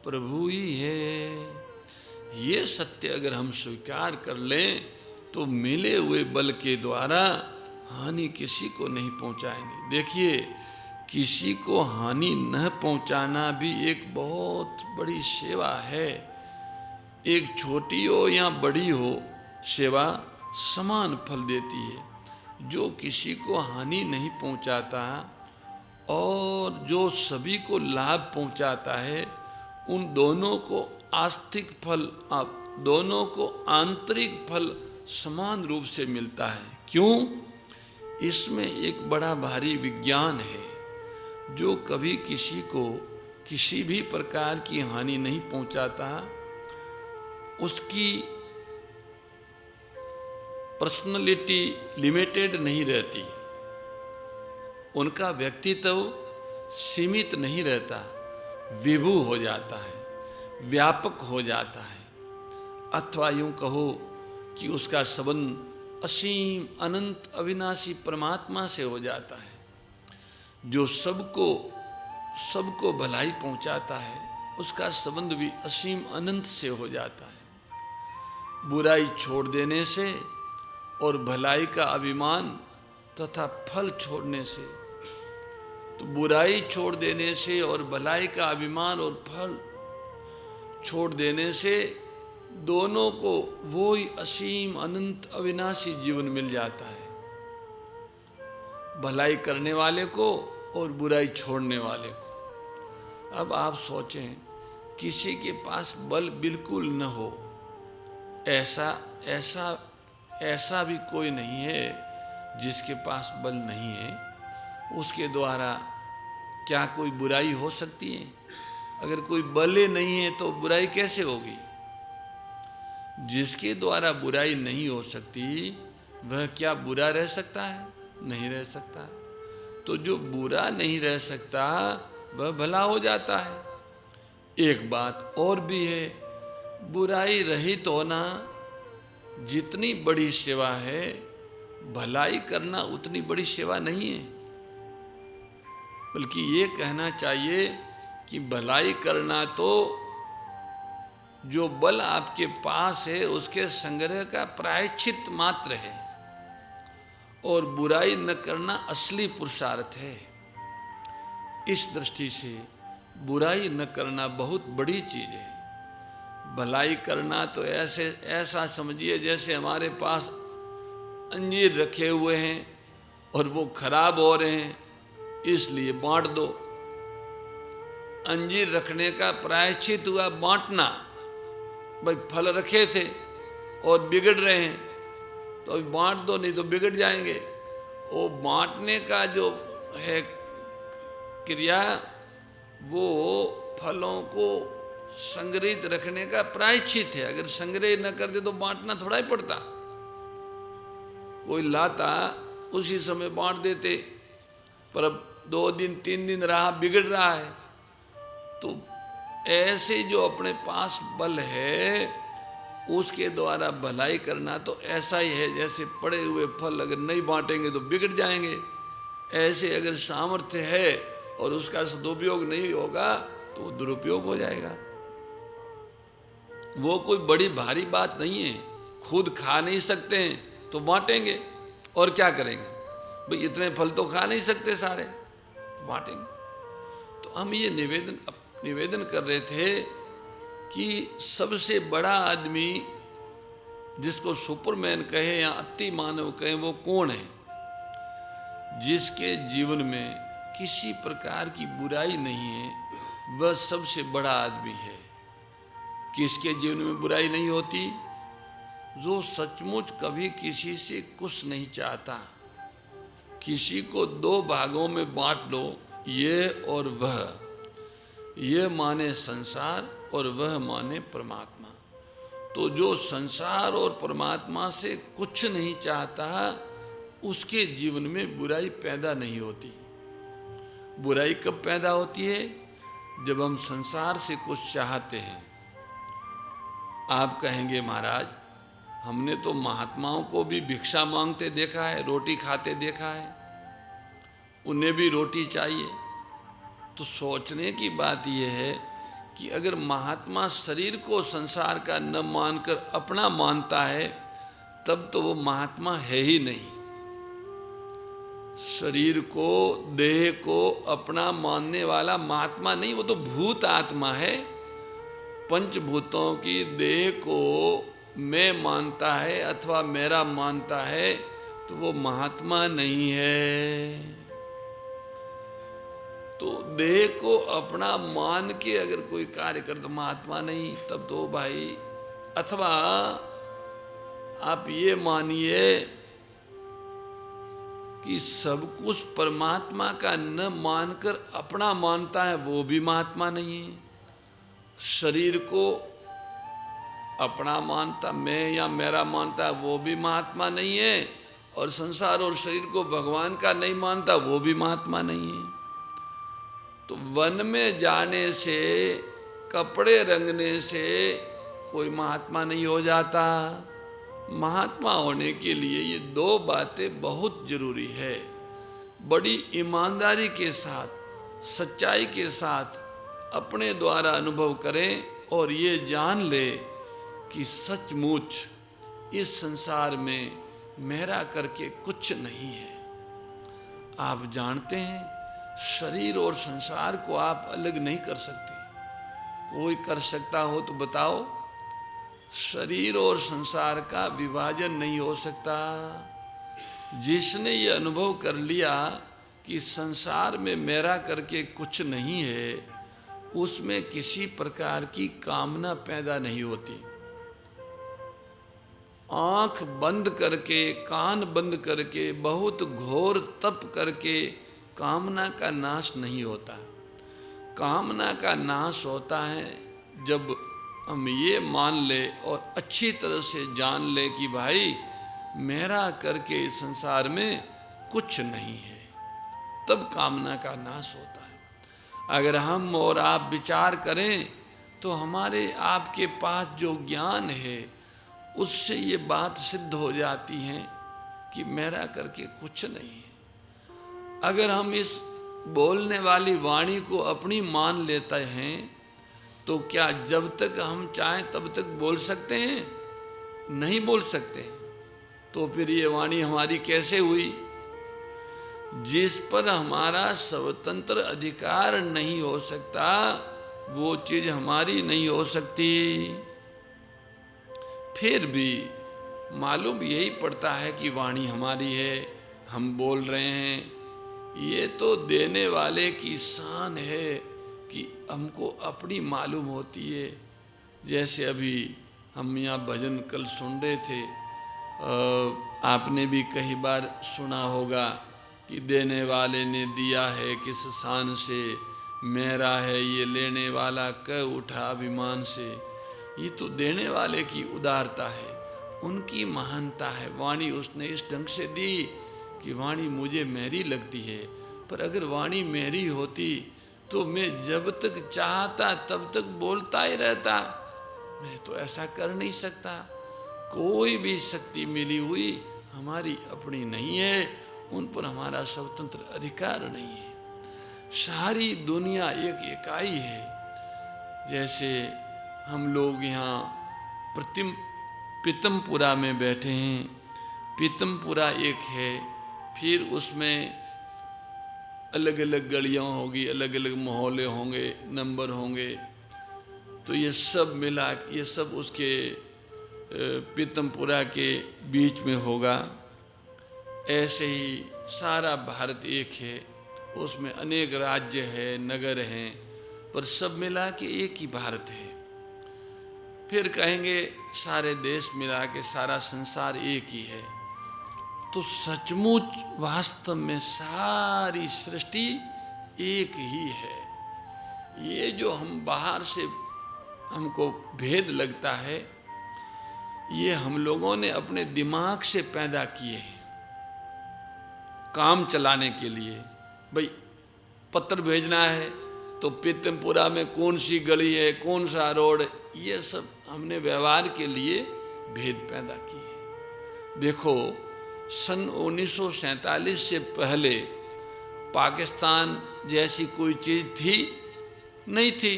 प्रभु ही है। ये सत्य अगर हम स्वीकार कर लें तो मिले हुए बल के द्वारा हानि किसी को नहीं पहुंचाएंगे। देखिए, किसी को हानि न पहुंचाना भी एक बहुत बड़ी सेवा है। एक छोटी हो या बड़ी हो, सेवा समान फल देती है। जो किसी को हानि नहीं पहुंचाता और जो सभी को लाभ पहुंचाता है, उन दोनों को आस्तिक फल, दोनों को आंतरिक फल समान रूप से मिलता है। क्यों? इसमें एक बड़ा भारी विज्ञान है। जो कभी किसी को किसी भी प्रकार की हानि नहीं पहुंचाता, उसकी पर्सनालिटी लिमिटेड नहीं रहती, उनका व्यक्तित्व सीमित नहीं रहता, विभू हो जाता है, व्यापक हो जाता है। अथवा यूं कहो कि उसका संबंध असीम अनंत अविनाशी परमात्मा से हो जाता है, जो सबको भलाई पहुंचाता है। उसका संबंध भी असीम अनंत से हो जाता है। बुराई छोड़ देने से और भलाई का अभिमान तथा फल छोड़ने से, तो बुराई छोड़ देने से और भलाई का अभिमान और फल छोड़ देने से दोनों को वो ही असीम अनंत अविनाशी जीवन मिल जाता है। भलाई करने वाले को और बुराई छोड़ने वाले को। अब आप सोचें, किसी के पास बल बिल्कुल न हो, ऐसा भी कोई नहीं है जिसके पास बल नहीं है। उसके द्वारा क्या कोई बुराई हो सकती है? अगर कोई बल ही नहीं है तो बुराई कैसे होगी? जिसके द्वारा बुराई नहीं हो सकती, वह क्या बुरा रह सकता है? नहीं रह सकता। तो जो बुरा नहीं रह सकता, वह भला हो जाता है। एक बात और भी है, बुराई रहित होना जितनी बड़ी सेवा है, भलाई करना उतनी बड़ी सेवा नहीं है। बल्कि ये कहना चाहिए कि भलाई करना तो जो बल आपके पास है उसके संग्रह का प्रायश्चित मात्र है, और बुराई न करना असली पुरुषार्थ है। इस दृष्टि से बुराई न करना बहुत बड़ी चीज है। भलाई करना तो ऐसा समझिए जैसे हमारे पास अंजीर रखे हुए हैं और वो खराब हो रहे हैं, इसलिए बांट दो। अंजीर रखने का प्रायश्चित हुआ बांटना। भाई फल रखे थे और बिगड़ रहे हैं तो अभी बांट दो, नहीं तो बिगड़ जाएंगे। वो बांटने का जो है क्रिया, वो फलों को संग्रहित रखने का प्रायश्चित है। अगर संग्रह न कर दे तो बांटना थोड़ा ही पड़ता। कोई लाता उसी समय बांट देते, पर अब 2 दिन 3 दिन रहा, बिगड़ रहा है। तो ऐसे जो अपने पास बल है उसके द्वारा भलाई करना तो ऐसा ही है जैसे पड़े हुए फल अगर नहीं बांटेंगे तो बिगड़ जाएंगे। ऐसे अगर सामर्थ्य है और उसका सदुपयोग नहीं होगा तो दुरुपयोग हो जाएगा। वो कोई बड़ी भारी बात नहीं है। खुद खा नहीं सकते हैं तो बांटेंगे, और क्या करेंगे? भाई इतने फल तो खा नहीं सकते सारे, बांटेंगे। तो हम ये निवेदन कर रहे थे कि सबसे बड़ा आदमी, जिसको सुपरमैन कहे या अति मानव कहे, वो कौन है? जिसके जीवन में किसी प्रकार की बुराई नहीं है, वह सबसे बड़ा आदमी है। किसके जीवन में बुराई नहीं होती? जो सचमुच कभी किसी से कुछ नहीं चाहता। किसी को 2 भागों में बांट लो, ये और वह। ये माने संसार और वह माने परमात्मा। तो जो संसार और परमात्मा से कुछ नहीं चाहता, उसके जीवन में बुराई पैदा नहीं होती। बुराई कब पैदा होती है? जब हम संसार से कुछ चाहते हैं। आप कहेंगे महाराज, हमने तो महात्माओं को भी भिक्षा मांगते देखा है, रोटी खाते देखा है, उन्हें भी रोटी चाहिए। तो सोचने की बात यह है कि अगर महात्मा शरीर को संसार का न मानकर अपना मानता है, तब तो वो महात्मा है ही नहीं। शरीर को, देह को अपना मानने वाला महात्मा नहीं, वो तो भूत आत्मा है। पंचभूतों की देह को मैं मानता है अथवा मेरा मानता है, तो वो महात्मा नहीं है। तो देह को अपना मान के अगर कोई कार्य कर तो महात्मा नहीं, तब तो भाई, अथवा आप ये मानिए कि सब कुछ परमात्मा का न मानकर अपना मानता है, वो भी महात्मा नहीं है। शरीर को अपना मानता, मैं या मेरा मानता है, वो भी महात्मा नहीं है। और संसार और शरीर को भगवान का नहीं मानता, वो भी महात्मा नहीं है। तो वन में जाने से, कपड़े रंगने से कोई महात्मा नहीं हो जाता। महात्मा होने के लिए ये दो बातें बहुत जरूरी है। बड़ी ईमानदारी के साथ, सच्चाई के साथ अपने द्वारा अनुभव करें और ये जान ले कि सचमुच इस संसार में मेरा करके कुछ नहीं है। आप जानते हैं, शरीर और संसार को आप अलग नहीं कर सकते। कोई कर सकता हो तो बताओ। शरीर और संसार का विभाजन नहीं हो सकता। जिसने ये अनुभव कर लिया कि संसार में मेरा करके कुछ नहीं है, उसमें किसी प्रकार की कामना पैदा नहीं होती। आंख बंद करके, कान बंद करके, बहुत घोर तप करके कामना का नाश नहीं होता। कामना का नाश होता है जब हम ये मान ले और अच्छी तरह से जान ले कि भाई मेरा करके इस संसार में कुछ नहीं है, तब कामना का नाश होता है। अगर हम और आप विचार करें तो हमारे आपके पास जो ज्ञान है उससे ये बात सिद्ध हो जाती है कि मेरा करके कुछ नहीं है। अगर हम इस बोलने वाली वाणी को अपनी मान लेते हैं तो क्या जब तक हम चाहें तब तक बोल सकते हैं? नहीं बोल सकते। तो फिर ये वाणी हमारी कैसे हुई? जिस पर हमारा स्वतंत्र अधिकार नहीं हो सकता, वो चीज हमारी नहीं हो सकती। फिर भी मालूम यही पड़ता है कि वाणी हमारी है, हम बोल रहे हैं। ये तो देने वाले की शान है कि हमको अपनी मालूम होती है। जैसे अभी हम यहाँ भजन कल सुन रहे थे, आपने भी कई बार सुना होगा कि देने वाले ने दिया है किस शान से, मेरा है ये लेने वाला कह उठा अभिमान से। ये तो देने वाले की उदारता है, उनकी महानता है। वाणी उसने इस ढंग से दी कि वाणी मुझे मेरी लगती है। पर अगर वाणी मेरी होती तो मैं जब तक चाहता तब तक बोलता ही रहता। मैं तो ऐसा कर नहीं सकता। कोई भी शक्ति मिली हुई हमारी अपनी नहीं है, उन पर हमारा स्वतंत्र अधिकार नहीं है। सारी दुनिया एक इकाई है। जैसे हम लोग यहाँ पीतमपुरा में बैठे हैं, पीतमपुरा एक है, फिर उसमें अलग अलग गलियाँ होगी, अलग अलग मोहल्ले होंगे, नंबर होंगे। तो ये सब मिला, ये सब उसके पीतमपुरा के बीच में होगा। ऐसे ही सारा भारत एक है, उसमें अनेक राज्य है, नगर हैं, पर सब मिला के एक ही भारत है। फिर कहेंगे सारे देश मिला के सारा संसार एक ही है। तो सचमुच वास्तव में सारी सृष्टि एक ही है। ये जो हम बाहर से हमको भेद लगता है, ये हम लोगों ने अपने दिमाग से पैदा किए हैं काम चलाने के लिए। भाई पत्र भेजना है तो पीतमपुरा में कौन सी गली है, कौन सा रोड है, ये सब हमने व्यवहार के लिए भेद पैदा किए। देखो सन 1947 से पहले पाकिस्तान जैसी कोई चीज थी नहीं थी।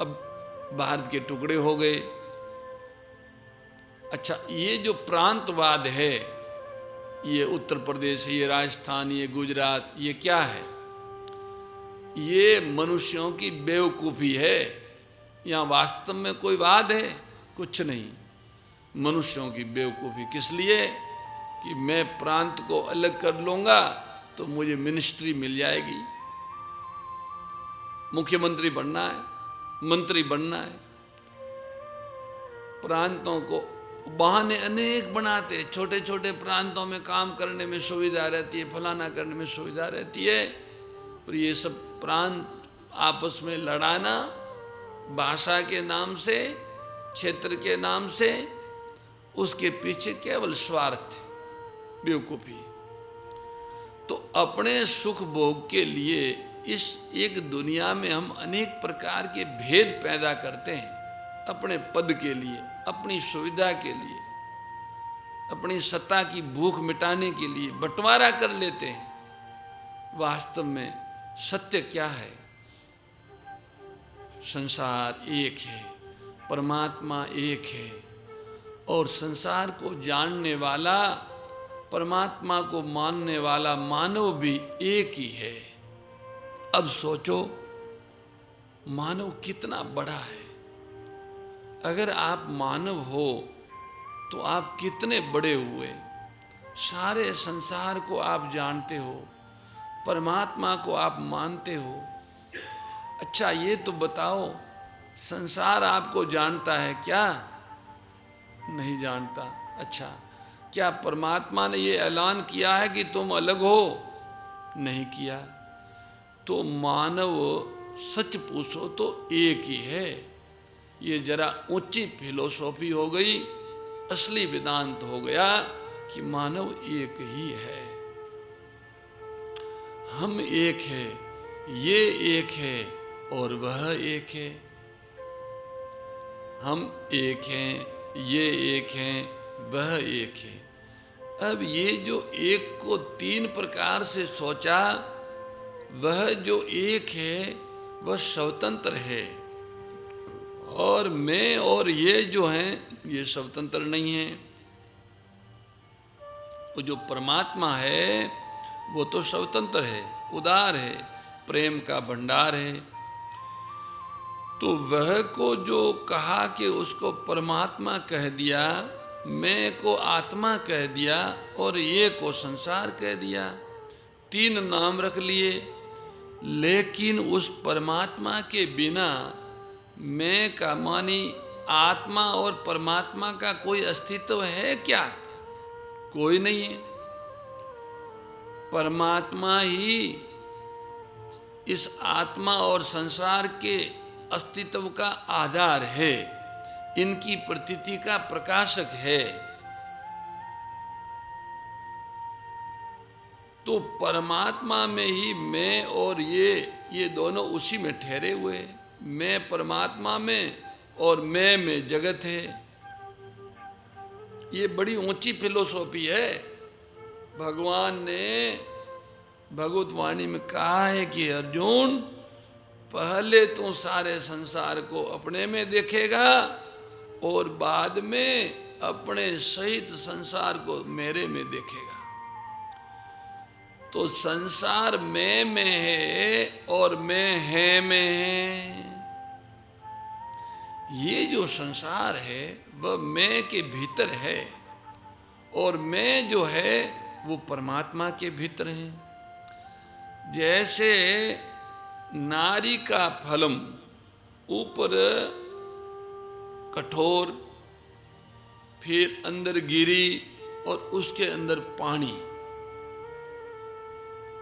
अब भारत के टुकड़े हो गए। अच्छा, ये जो प्रांतवाद है, ये उत्तर प्रदेश, ये राजस्थान, ये गुजरात, ये क्या है? ये मनुष्यों की बेवकूफ़ी है। यहाँ वास्तव में कोई वाद है? कुछ नहीं, मनुष्यों की बेवकूफ़ी। किस लिए? कि मैं प्रांत को अलग कर लूँगा तो मुझे मिनिस्ट्री मिल जाएगी, मुख्यमंत्री बनना है, मंत्री बनना है। प्रांतों को बहाने अनेक बनाते, छोटे छोटे प्रांतों में काम करने में सुविधा रहती है, फलाना करने में सुविधा रहती है, पर ये सब प्रांत आपस में लड़ाना भाषा के नाम से, क्षेत्र के नाम से, उसके पीछे केवल स्वार्थ, बेवकूफ़ी। तो अपने सुख भोग के लिए इस एक दुनिया में हम अनेक प्रकार के भेद पैदा करते हैं, अपने पद के लिए, अपनी सुविधा के लिए, अपनी सत्ता की भूख मिटाने के लिए बंटवारा कर लेते हैं। वास्तव में सत्य क्या है? संसार एक है, परमात्मा एक है, और संसार को जानने वाला, परमात्मा को मानने वाला मानव भी एक ही है। अब सोचो मानव कितना बड़ा है। अगर आप मानव हो तो आप कितने बड़े हुए। सारे संसार को आप जानते हो, परमात्मा को आप मानते हो। अच्छा ये तो बताओ, संसार आपको जानता है क्या? नहीं जानता। अच्छा, क्या परमात्मा ने ये ऐलान किया है कि तुम अलग हो? नहीं किया। तो मानव सच पूछो तो एक ही है। ये जरा ऊंची फिलोसॉफी हो गई, असली वेदांत हो गया कि मानव एक ही है। हम एक है, ये एक है और वह एक है। हम एक हैं, ये एक हैं, वह एक है। अब ये जो एक को तीन प्रकार से सोचा, वह जो एक है वह स्वतंत्र है, और मैं और ये जो हैं ये स्वतंत्र नहीं है। वो जो परमात्मा है वो तो स्वतंत्र है, उदार है, प्रेम का भंडार है। तो वह को जो कहा कि उसको परमात्मा कह दिया, मैं को आत्मा कह दिया, और ये को संसार कह दिया। तीन नाम रख लिए। लेकिन उस परमात्मा के बिना मैं का मानी आत्मा और परमात्मा का कोई अस्तित्व है क्या? कोई नहीं है। परमात्मा ही इस आत्मा और संसार के अस्तित्व का आधार है, इनकी प्रतीति का प्रकाशक है। तो परमात्मा में ही मैं और ये दोनों उसी में ठहरे हुए। मैं परमात्मा में और मैं में जगत है। ये बड़ी ऊंची फिलोसॉफी है। भगवान ने भगवत वाणी में कहा है कि अर्जुन, पहले तो सारे संसार को अपने में देखेगा और बाद में अपने सहित संसार को मेरे में देखेगा। तो संसार मैं में है और मैं है में है। ये जो संसार है वह मैं के भीतर है, और मैं जो है वो परमात्मा के भीतर है। जैसे नारी का फलम ऊपर कठोर, फिर अंदर गिरी और उसके अंदर पानी,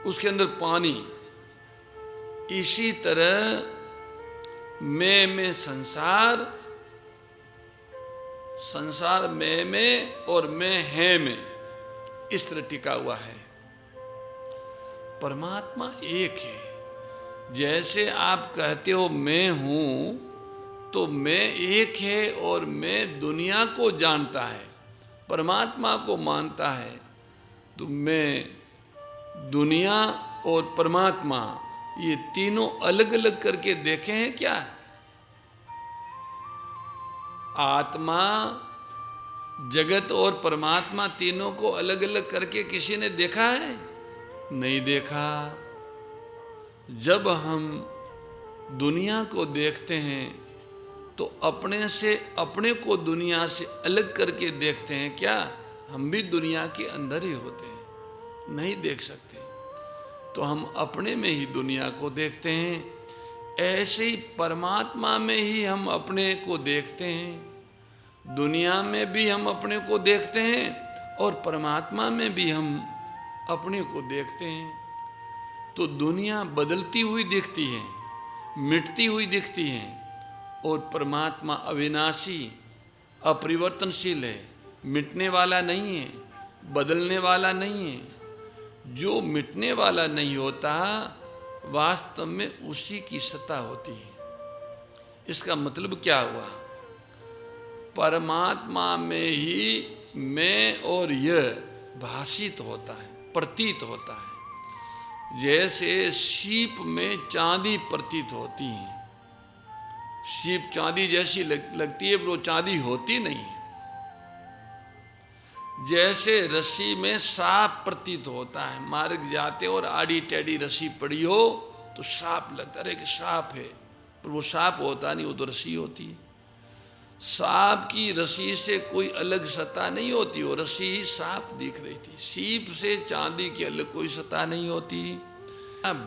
उसके अंदर पानी, इसी तरह मैं में संसार संसार में और मैं है में इस तरह टिका हुआ है। परमात्मा एक है। जैसे आप कहते हो मैं हूं, तो मैं एक है और मैं दुनिया को जानता है, परमात्मा को मानता है। तो मैं, दुनिया और परमात्मा, ये तीनों अलग अलग करके देखे हैं क्या? आत्मा, जगत और परमात्मा तीनों को अलग अलग करके किसी ने देखा है? नहीं देखा। जब हम दुनिया को देखते हैं तो अपने से अपने को दुनिया से अलग करके देखते हैं क्या? हम भी दुनिया के अंदर ही होते हैं, नहीं देख सकते। तो हम अपने में ही दुनिया को देखते हैं। ऐसे ही परमात्मा में ही हम अपने को देखते हैं। दुनिया में भी हम अपने को देखते हैं और परमात्मा में भी हम अपने को देखते हैं। तो दुनिया बदलती हुई दिखती है, मिटती हुई दिखती है, और परमात्मा अविनाशी, अपरिवर्तनशील है, मिटने वाला नहीं है, बदलने वाला नहीं है। जो मिटने वाला नहीं होता, वास्तव में उसी की सत्ता होती है। इसका मतलब क्या हुआ? परमात्मा में ही मैं और यह भाषित होता है, प्रतीत होता है। जैसे सीप में चांदी प्रतीत होती है। सीप चांदी जैसी लगती है, पर वो चांदी होती नहीं। जैसे रस्सी में सांप प्रतीत होता है, मार्ग जाते और आड़ी टेढ़ी रस्सी पड़ी हो तो सांप लगता है कि सांप है, पर वो सांप होता नहीं, वो तो रस्सी होती है। सांप की रस्सी से कोई अलग सत्ता नहीं होती, वो रस्सी ही सांप दिख रही थी। सीप से चांदी की अलग कोई सत्ता नहीं होती।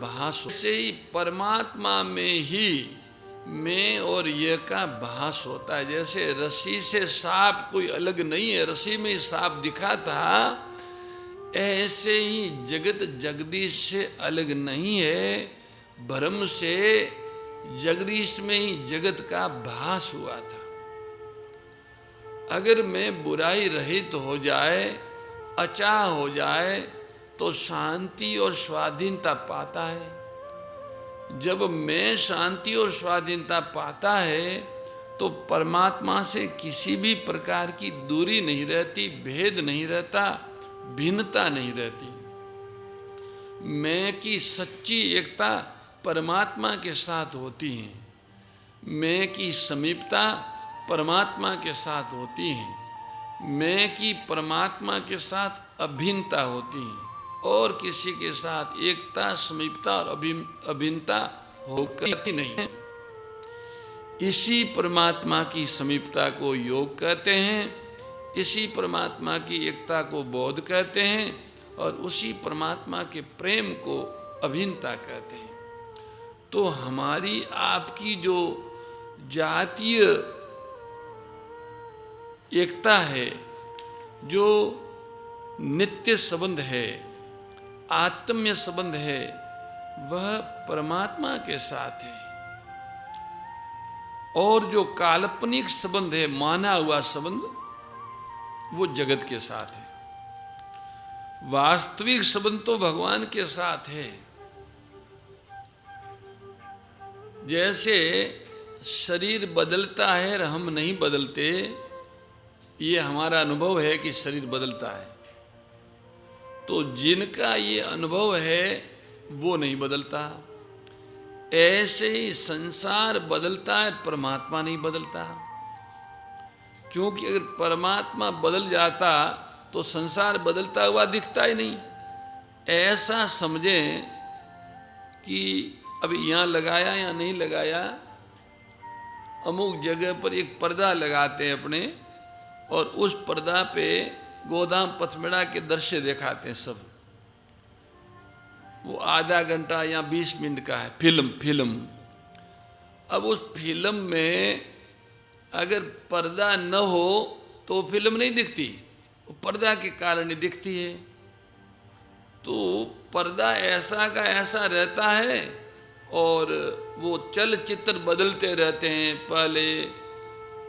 भास से ही परमात्मा में ही मैं और ये का भास होता है। जैसे रस्सी से सांप कोई अलग नहीं है, रस्सी में ही सांप दिखा था, ऐसे ही जगत जगदीश से अलग नहीं है। भ्रम से जगदीश में ही जगत का भास हुआ था। अगर मैं बुराई रहित हो जाए, अचाह हो जाए, तो शांति और स्वाधीनता पाता है। जब मैं शांति और स्वाधीनता पाता है तो परमात्मा से किसी भी प्रकार की दूरी नहीं रहती, भेद नहीं रहता, भिन्नता नहीं रहती। मैं की सच्ची एकता परमात्मा के साथ होती है। मैं की समीपता परमात्मा के साथ होती है। मैं की परमात्मा के साथ अभिन्नता होती है, और किसी के साथ एकता, समीपता और अभिन्नता होकर नहीं है। इसी परमात्मा की समीपता को योग कहते हैं, इसी परमात्मा की एकता को बोध कहते हैं, और उसी परमात्मा के प्रेम को अभिन्नता कहते हैं। तो हमारी आपकी जो जातीय एकता है, जो नित्य संबंध है, आत्म्य संबंध है, वह परमात्मा के साथ है। और जो काल्पनिक संबंध है, माना हुआ संबंध, वो जगत के साथ है। वास्तविक संबंध तो भगवान के साथ है। जैसे शरीर बदलता है और हम नहीं बदलते, ये हमारा अनुभव है कि शरीर बदलता है, तो जिनका ये अनुभव है वो नहीं बदलता। ऐसे ही संसार बदलता है, परमात्मा नहीं बदलता। क्योंकि अगर परमात्मा बदल जाता तो संसार बदलता हुआ दिखता ही नहीं। ऐसा समझें कि अभी यहाँ लगाया या नहीं लगाया, अमुक जगह पर एक पर्दा लगाते हैं अपने, और उस पर्दा पे गोदाम पथमेड़ा के दृश्य दिखाते हैं सब। वो आधा घंटा या 20 मिनट का है फिल्म। अब उस फिल्म में अगर पर्दा न हो तो फिल्म नहीं दिखती, वो पर्दा के कारण ही दिखती है। तो पर्दा ऐसा का ऐसा रहता है, और वो चलचित्र बदलते रहते हैं। पहले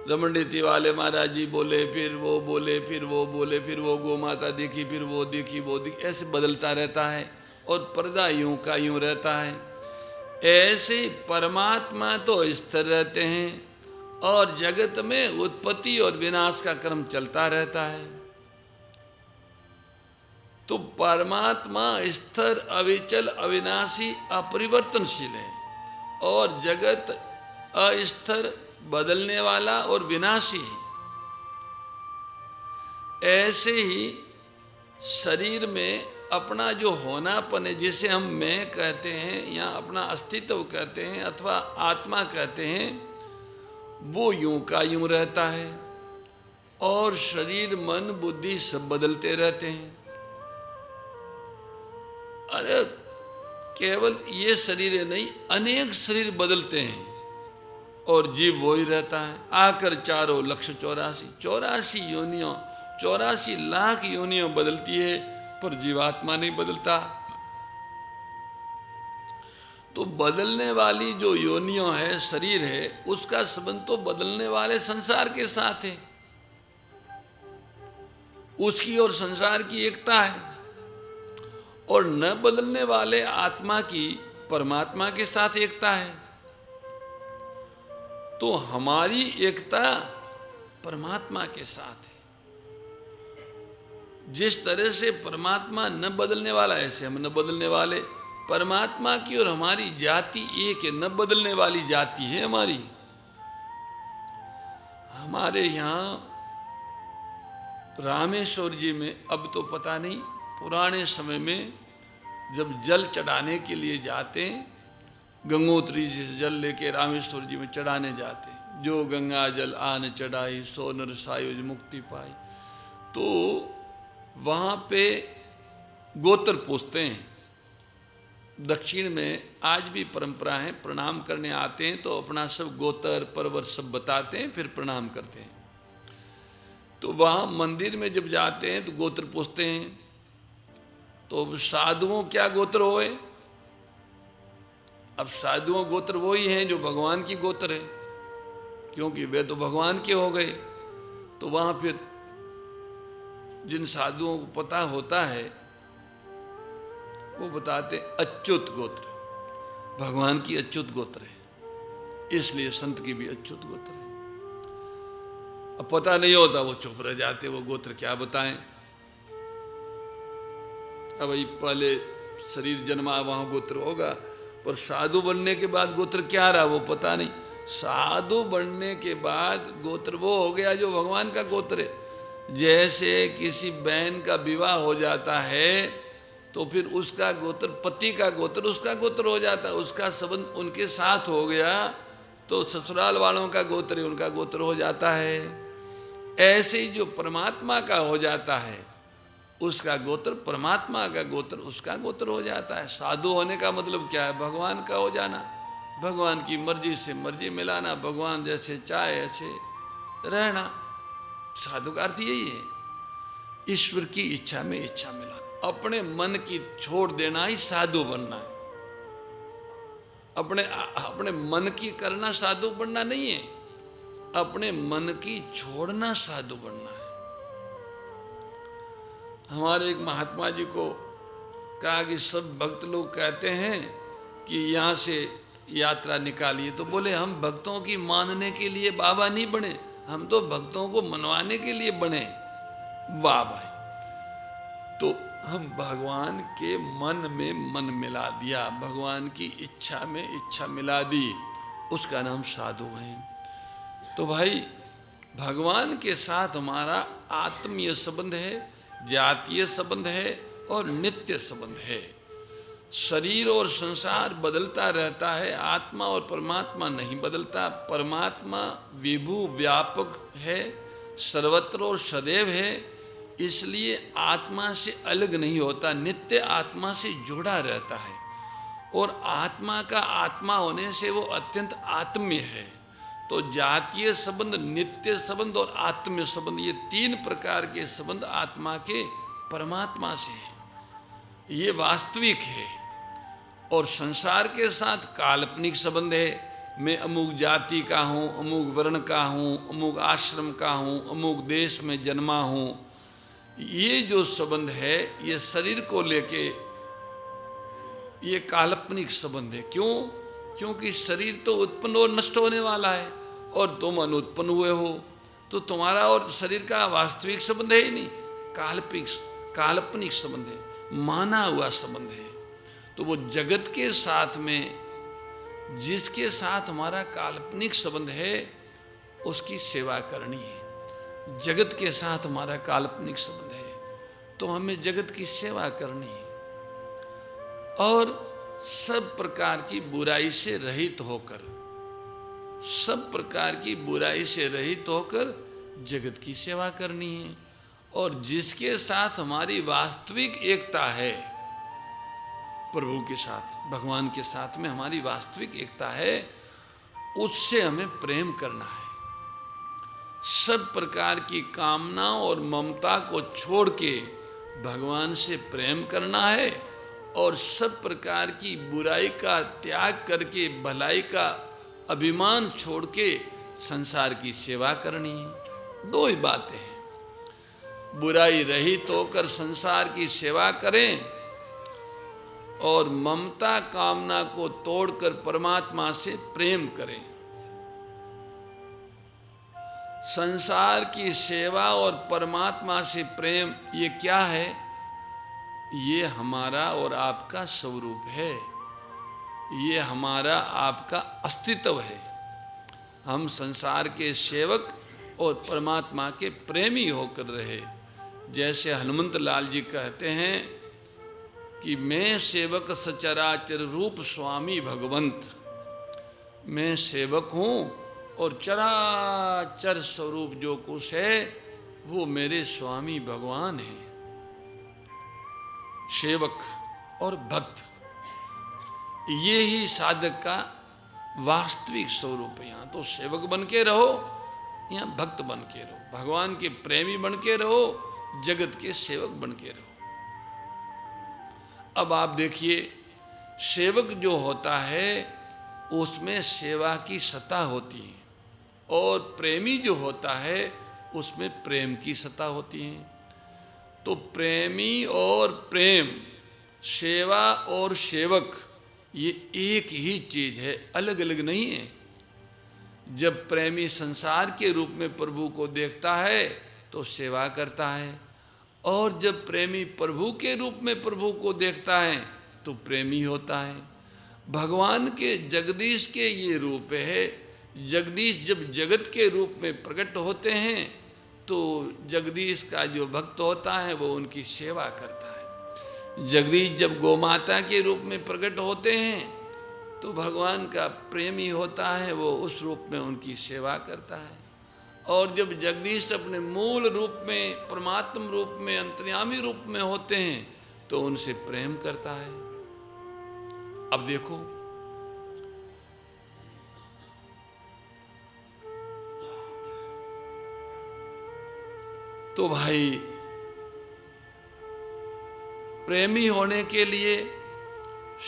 रमण रीति वाले महाराज जी बोले, फिर वो बोले, फिर वो बोले, फिर वो गौ माता देखी, फिर वो देखी, वो देखी, ऐसे बदलता रहता है और पर्दा यूं का यूं रहता है। ऐसे परमात्मा तो स्थिर रहते हैं और जगत में उत्पत्ति और विनाश का क्रम चलता रहता है। तो परमात्मा स्थिर, अविचल, अविनाशी, अपरिवर्तनशील है और जगत अस्थिर, बदलने वाला और विनाशी है। ऐसे ही शरीर में अपना जो होनापन है, जिसे हम मैं कहते हैं या अपना अस्तित्व कहते हैं अथवा आत्मा कहते हैं, वो यूं का यूं रहता है और शरीर, मन, बुद्धि सब बदलते रहते हैं। अरे केवल ये शरीर नहीं, अनेक शरीर बदलते हैं और जीव वो ही रहता है। आकर 4,84,84 योनियों, 84 लाख योनियों बदलती है, पर जीवात्मा नहीं बदलता। तो बदलने वाली जो योनियों है, शरीर है, उसका संबंध तो बदलने वाले संसार के साथ है। उसकी और संसार की एकता है और न बदलने वाले आत्मा की परमात्मा के साथ एकता है। तो हमारी एकता परमात्मा के साथ है। जिस तरह से परमात्मा न बदलने वाला, ऐसे हम न बदलने वाले। परमात्मा की और हमारी जाति एक है, न बदलने वाली जाति है हमारी। हमारे यहाँ रामेश्वर जी में, अब तो पता नहीं, पुराने समय में जब जल चढ़ाने के लिए जाते, गंगोत्री जी से जल लेके रामेश्वर जी में चढ़ाने जाते, जो गंगा जल आन चढ़ाई सो नर सायुज मुक्ति पाई। तो वहाँ पे गोत्र पूछते हैं। दक्षिण में आज भी परंपरा है, प्रणाम करने आते हैं तो अपना सब गोत्र पर्वत सब बताते हैं, फिर प्रणाम करते हैं। तो वहाँ मंदिर में जब जाते हैं तो गोत्र पूछते हैं। तो साधुओं क्या गोत्र होए? अब साधुओं गोत्र वही हैं जो भगवान की गोत्र है, क्योंकि वे तो भगवान के हो गए। तो वहाँ फिर जिन साधुओं को पता होता है वो बताते अच्युत गोत्र, भगवान की अच्युत गोत्र है, इसलिए संत की भी अच्युत गोत्र है। अब पता नहीं होता, वो चुप रह जाते, वो गोत्र क्या बताएं। अब भाई पहले शरीर जन्मा वहाँ गोत्र होगा, पर साधु बनने के बाद गोत्र क्या रहा वो पता नहीं। साधु बनने के बाद गोत्र वो हो गया जो भगवान का गोत्र है। जैसे किसी बहन का विवाह हो जाता है तो फिर उसका गोत्र, पति का गोत्र उसका गोत्र हो जाता है, उसका संबंध उनके साथ हो गया तो ससुराल वालों का गोत्र उनका गोत्र हो जाता है। ऐसे ही जो परमात्मा का हो जाता है उसका गोत्र परमात्मा का गोत्र उसका गोत्र हो जाता है। साधु होने का मतलब क्या है? भगवान का हो जाना, भगवान की मर्जी से मर्जी मिलाना, भगवान जैसे चाहे ऐसे रहना। साधु का अर्थ यही है, ईश्वर की इच्छा में इच्छा मिलाना, अपने मन की छोड़ देना ही साधु बनना है। अपने मन की करना साधु बनना नहीं है, अपने मन की छोड़ना साधु बनना है। हमारे एक महात्मा जी को कहा कि सब भक्त लोग कहते हैं कि यहाँ से यात्रा निकालिए, तो बोले हम भक्तों की मानने के लिए बाबा नहीं बने, हम तो भक्तों को मनवाने के लिए बने। वाह भाई! तो हम भगवान के मन में मन मिला दिया, भगवान की इच्छा में इच्छा मिला दी, उसका नाम साधु है। तो भाई भगवान के साथ हमारा आत्मीय संबंध है, जातीय संबंध है और नित्य संबंध है। शरीर और संसार बदलता रहता है, आत्मा और परमात्मा नहीं बदलता। परमात्मा विभु व्यापक है, सर्वत्र और सदैव है, इसलिए आत्मा से अलग नहीं होता, नित्य आत्मा से जुड़ा रहता है। और आत्मा का आत्मा होने से वो अत्यंत आत्म्य है। तो जातीय संबंध, नित्य संबंध और आत्म्य संबंध, ये तीन प्रकार के संबंध आत्मा के परमात्मा से हैं, ये वास्तविक है। और संसार के साथ काल्पनिक संबंध है, मैं अमुक जाति का हूँ, अमुक वर्ण का हूँ, अमुक आश्रम का हूँ, अमुक देश में जन्मा हूँ, ये जो संबंध है ये शरीर को लेके ये काल्पनिक संबंध है। क्यों? क्योंकि शरीर तो उत्पन्न और नष्ट होने वाला है और तुम अनुत्पन्न हुए हो, तो तुम्हारा और शरीर का वास्तविक संबंध है ही नहीं, काल्पनिक संबंध है, माना हुआ संबंध है। तो वो जगत के साथ में जिसके साथ हमारा काल्पनिक संबंध है उसकी सेवा करनी है। जगत के साथ हमारा काल्पनिक संबंध है तो हमें जगत की सेवा करनी है और सब प्रकार की बुराई से रहित होकर, सब प्रकार की बुराई से रहित होकर जगत की सेवा करनी है। और जिसके साथ हमारी वास्तविक एकता है, प्रभु के साथ, भगवान के साथ में हमारी वास्तविक एकता है, उससे हमें प्रेम करना है। सब प्रकार की कामना और ममता को छोड़ के भगवान से प्रेम करना है और सब प्रकार की बुराई का त्याग करके भलाई का अभिमान छोड़ के संसार की सेवा करनी है। दो ही बातें हैं, बुराई रहित होकर संसार की सेवा करें और ममता कामना को तोड़कर परमात्मा से प्रेम करें। संसार की सेवा और परमात्मा से प्रेम ये क्या है? ये हमारा और आपका स्वरूप है, ये हमारा आपका अस्तित्व है। हम संसार के सेवक और परमात्मा के प्रेमी होकर रहे। जैसे हनुमंत लाल जी कहते हैं कि मैं सेवक सचराचर रूप स्वामी भगवंत, मैं सेवक हूँ और चराचर स्वरूप जो कुछ है वो मेरे स्वामी भगवान हैं। सेवक और भक्त, ये ही साधक का वास्तविक स्वरूप है। यहाँ तो सेवक बन के रहो, यहाँ भक्त बन के रहो, भगवान के प्रेमी बन के रहो, जगत के सेवक बन के रहो। अब आप देखिए, सेवक जो होता है उसमें सेवा की सत्ता होती है और प्रेमी जो होता है उसमें प्रेम की सत्ता होती है। तो प्रेमी और प्रेम, सेवा और सेवक, ये एक ही चीज है, अलग अलग नहीं है। जब प्रेमी संसार के रूप में प्रभु को देखता है तो सेवा करता है, और जब प्रेमी प्रभु के रूप में प्रभु को देखता है तो प्रेमी होता है। भगवान के जगदीश के ये रूप है। जगदीश जब जगत के रूप में प्रकट होते हैं तो जगदीश का जो भक्त होता है वो उनकी सेवा करता है। जगदीश जब गोमाता के रूप में प्रकट होते हैं तो भगवान का प्रेमी होता है, वो उस रूप में उनकी सेवा करता है। और जब जगदीश अपने मूल रूप में, परमात्म रूप में, अंतर्यामी रूप में होते हैं तो उनसे प्रेम करता है। अब देखो, तो भाई प्रेमी होने के लिए,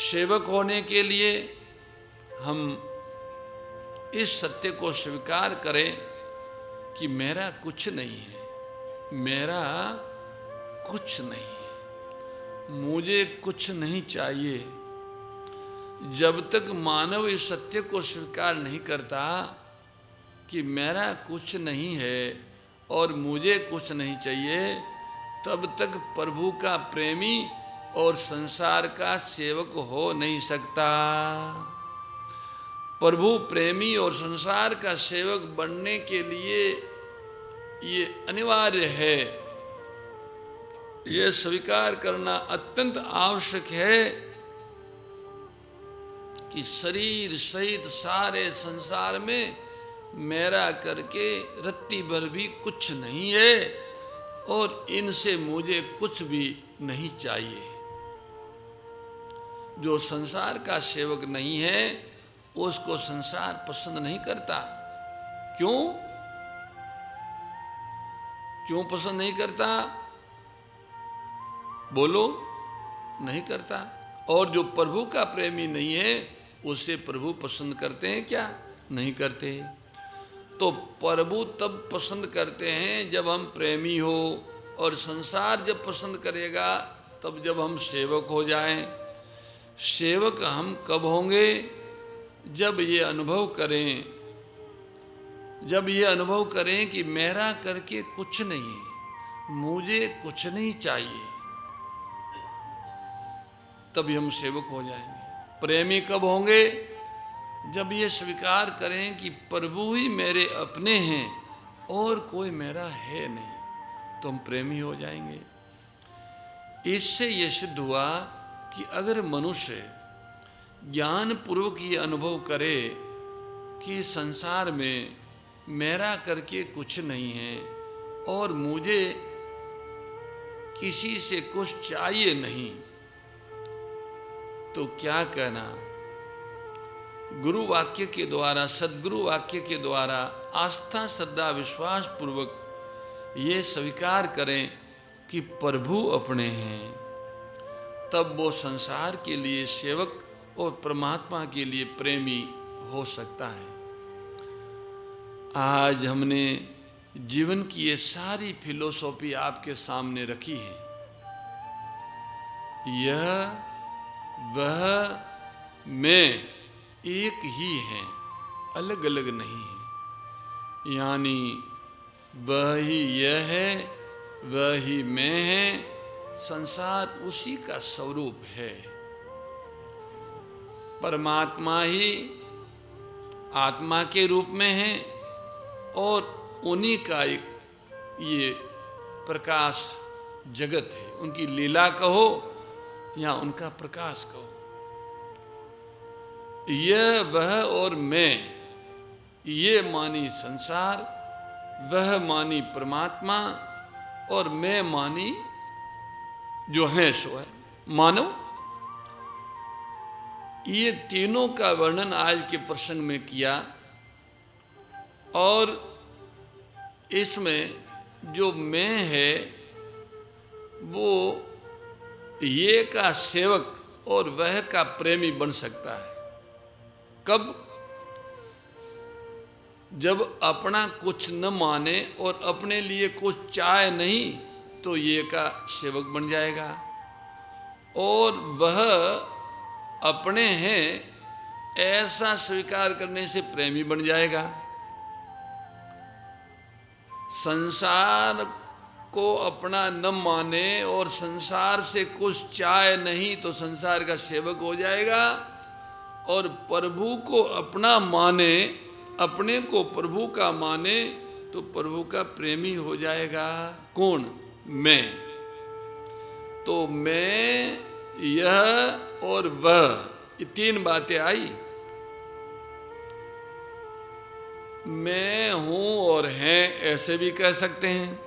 सेवक होने के लिए हम इस सत्य को स्वीकार करें कि मेरा कुछ नहीं है, मेरा कुछ नहीं है, मुझे कुछ नहीं चाहिए। जब तक मानव इस सत्य को स्वीकार नहीं करता कि मेरा कुछ नहीं है और मुझे कुछ नहीं चाहिए, तब तक प्रभु का प्रेमी और संसार का सेवक हो नहीं सकता। प्रभु प्रेमी और संसार का सेवक बनने के लिए ये अनिवार्य है, ये स्वीकार करना अत्यंत आवश्यक है कि शरीर सहित सारे संसार में मेरा करके रत्ती भर भी कुछ नहीं है और इनसे मुझे कुछ भी नहीं चाहिए। जो संसार का सेवक नहीं है उसको संसार पसंद नहीं करता। क्यों? क्यों पसंद नहीं करता? बोलो। नहीं करता। और जो प्रभु का प्रेमी नहीं है उसे प्रभु पसंद करते हैं क्या? नहीं करते। तो प्रभु तब पसंद करते हैं जब हम प्रेमी हो, और संसार जब पसंद करेगा तब जब हम सेवक हो जाएं। सेवक हम कब होंगे? जब ये अनुभव करें कि मेरा करके कुछ नहीं है, मुझे कुछ नहीं चाहिए, तभी हम सेवक हो जाएंगे। प्रेमी कब होंगे? जब ये स्वीकार करें कि प्रभु ही मेरे अपने हैं और कोई मेरा है नहीं, तो हम प्रेमी हो जाएंगे। इससे ये सिद्ध हुआ कि अगर मनुष्य ज्ञान पूर्वक ये अनुभव करे कि संसार में मेरा करके कुछ नहीं है और मुझे किसी से कुछ चाहिए नहीं, तो क्या कहना, गुरु वाक्य के द्वारा, सद्गुरु वाक्य के द्वारा आस्था श्रद्धा विश्वास पूर्वक ये स्वीकार करें कि प्रभु अपने हैं, तब वो संसार के लिए सेवक और परमात्मा के लिए प्रेमी हो सकता है। आज हमने जीवन की ये सारी फिलोसॉफी आपके सामने रखी है। यह वह मैं एक ही हैं, अलग अलग नहीं है। यानी वह ही यह है, वह ही मैं है, संसार उसी का स्वरूप है। परमात्मा ही आत्मा के रूप में है और उन्हीं का एक ये प्रकाश जगत है। उनकी लीला कहो या उनका प्रकाश कहो। यह वह और मैं, ये मानी संसार, वह मानी परमात्मा और मैं मानी जो है सो है मानव। ये तीनों का वर्णन आज के प्रसंग में किया, और इसमें जो मैं है वो ये का सेवक और वह का प्रेमी बन सकता है। कब? जब अपना कुछ न माने और अपने लिए कुछ चाहे नहीं, तो ये का सेवक बन जाएगा, और वह अपने हैं ऐसा स्वीकार करने से प्रेमी बन जाएगा। संसार को अपना न माने और संसार से कुछ चाहे नहीं, तो संसार का सेवक हो जाएगा, और प्रभु को अपना माने, अपने को प्रभु का माने, तो प्रभु का प्रेमी हो जाएगा। कौन? मैं। तो मैं, यह और वह, ये तीन बातें आई। मैं हूं और हैं ऐसे भी कह सकते हैं,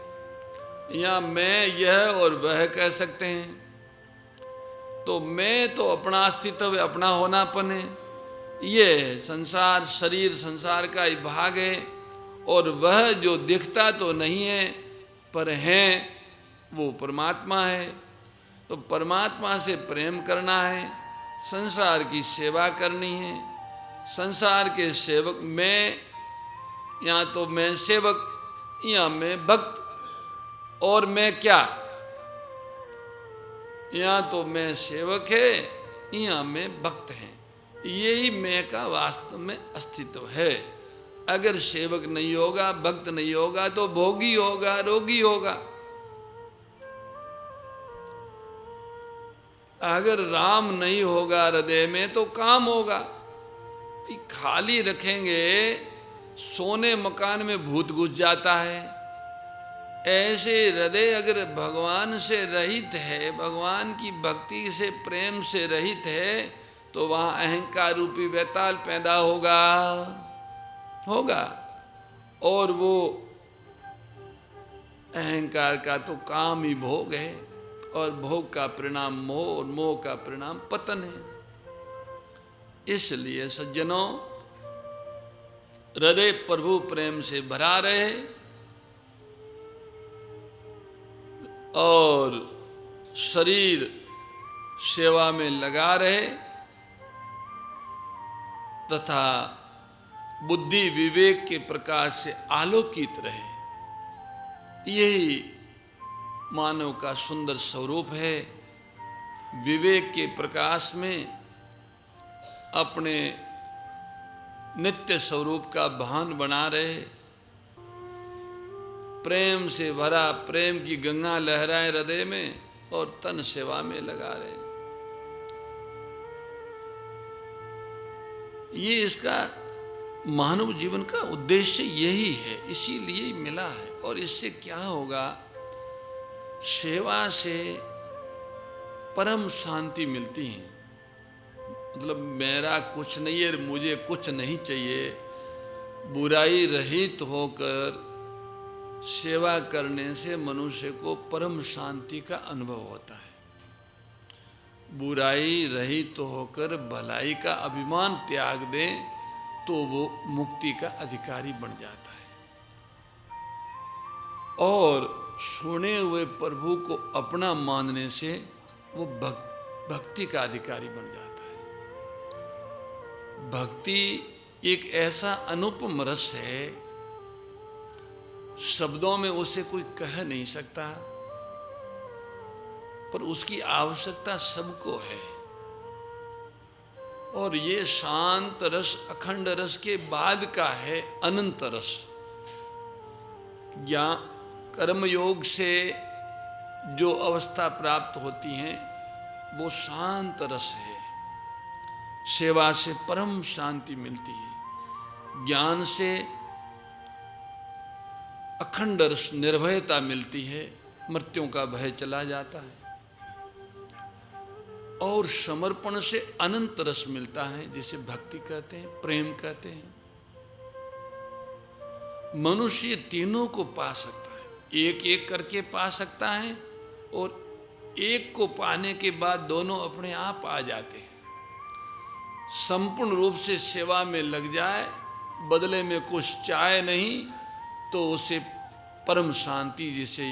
या मैं यह और वह कह सकते हैं। तो मैं तो अपना अस्तित्व है, अपना होनापन है, ये संसार शरीर संसार का ही भाग है, और वह जो दिखता तो नहीं है पर है वो परमात्मा है। तो परमात्मा से प्रेम करना है, संसार की सेवा करनी है। संसार के सेवक मैं, या तो मैं सेवक या मैं भक्त, और मैं क्या? या तो मैं सेवक है या मैं भक्त है। यही मैं का वास्तव में अस्तित्व है। अगर सेवक नहीं होगा, भक्त नहीं होगा, तो भोगी होगा, रोगी होगा। अगर राम नहीं होगा हृदय में, तो काम होगा। खाली रखेंगे, सोने मकान में भूत घुस जाता है। ऐसे हृदय अगर भगवान से रहित है, भगवान की भक्ति से प्रेम से रहित है, तो वहाँ अहंकार रूपी वैताल पैदा होगा। और वो अहंकार का तो काम ही भोग है, और भोग का परिणाम मोह, और मोह का परिणाम पतन है। इसलिए सज्जनों, हृदय प्रभु प्रेम से भरा रहे और शरीर सेवा में लगा रहे, तथा बुद्धि विवेक के प्रकाश से आलोकित रहे। यही मानव का सुंदर स्वरूप है। विवेक के प्रकाश में अपने नित्य स्वरूप का भान बना रहे, प्रेम से भरा प्रेम की गंगा लहराए हृदय में और तन सेवा में लगा रहे। ये इसका मानव जीवन का उद्देश्य यही है, इसीलिए मिला है। और इससे क्या होगा? सेवा से परम शांति मिलती है। मतलब मेरा कुछ नहीं है, मुझे कुछ नहीं चाहिए, बुराई रहित होकर सेवा करने से मनुष्य को परम शांति का अनुभव होता है। बुराई रहित होकर भलाई का अभिमान त्याग दें तो वो मुक्ति का अधिकारी बन जाता है और सुने हुए प्रभु को अपना मानने से वो भक्ति का अधिकारी बन जाता है। भक्ति एक ऐसा अनुपम रस है, शब्दों में उसे कोई कह नहीं सकता, पर उसकी आवश्यकता सबको है। और ये शांत रस अखंड रस के बाद का है अनंत रस। ज्ञान कर्म योग से जो अवस्था प्राप्त होती है वो शांत रस है। सेवा से परम शांति मिलती है। ज्ञान से अखंड रस निर्भयता मिलती है, मृत्यु का भय चला जाता है। और समर्पण से अनंत रस मिलता है, जिसे भक्ति कहते हैं, प्रेम कहते हैं। मनुष्य तीनों को पा सकता है, एक एक करके पा सकता है, और एक को पाने के बाद दोनों अपने आप आ जाते हैं। संपूर्ण रूप से सेवा में लग जाए, बदले में कुछ चाहे नहीं, तो उसे परम शांति जिसे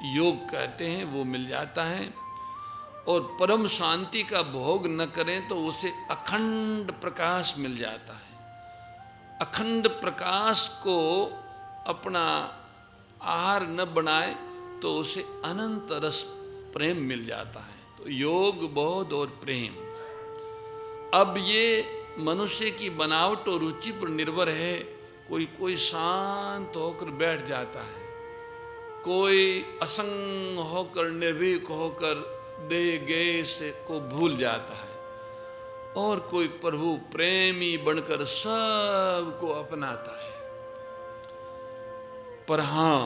योग कहते हैं वो मिल जाता है। और परम शांति का भोग न करें तो उसे अखंड प्रकाश मिल जाता है। अखंड प्रकाश को अपना आहार न बनाए तो उसे अनंत रस प्रेम मिल जाता है। तो योग, बोध और प्रेम, अब ये मनुष्य की बनावट और रुचि पर निर्भर है। कोई शांत होकर बैठ जाता है, कोई असंग होकर निर्भीक होकर देह गेह से को भूल जाता है, और कोई प्रभु प्रेमी बनकर सबको अपनाता है। पर हाँ,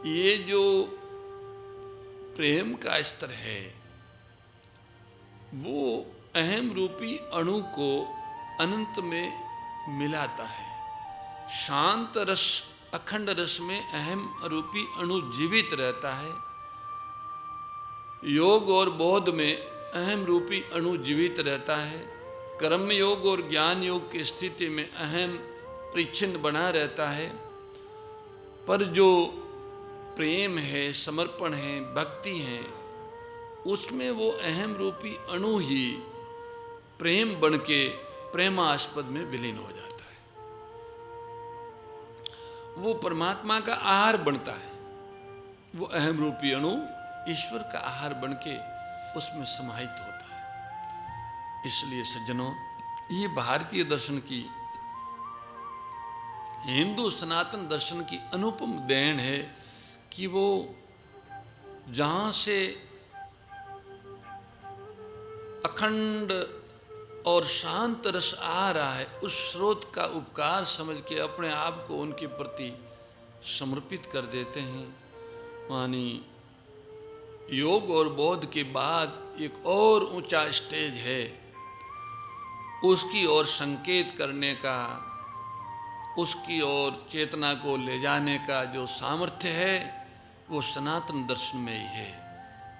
ये जो प्रेम का स्तर है वो अहम रूपी अणु को अनंत में मिलाता है। शांत रस अखंड रस में अहम रूपी अणु जीवित रहता है। योग और बोध में अहम रूपी अणु जीवित रहता है। कर्म योग और ज्ञान योग की स्थिति में अहम परिच्छिन्न बना रहता है। पर जो प्रेम है, समर्पण है, भक्ति है, उसमें वो अहम रूपी अणु ही प्रेम बनके प्रेमास्पद में विलीन हो जाता है। वो परमात्मा का आहार बनता है। वो अहम रूपी अणु ईश्वर का आहार बनके उसमें समाहित होता है। इसलिए सज्जनों, ये भारतीय दर्शन की, हिंदू सनातन दर्शन की अनुपम देन है कि वो जहाँ से अखंड और शांत रस आ रहा है, उस स्रोत का उपकार समझ के अपने आप को उनके प्रति समर्पित कर देते हैं। मानी योग और बोध के बाद एक और ऊंचा स्टेज है, उसकी ओर संकेत करने का, उसकी ओर चेतना को ले जाने का जो सामर्थ्य है वो सनातन दर्शन में ही है।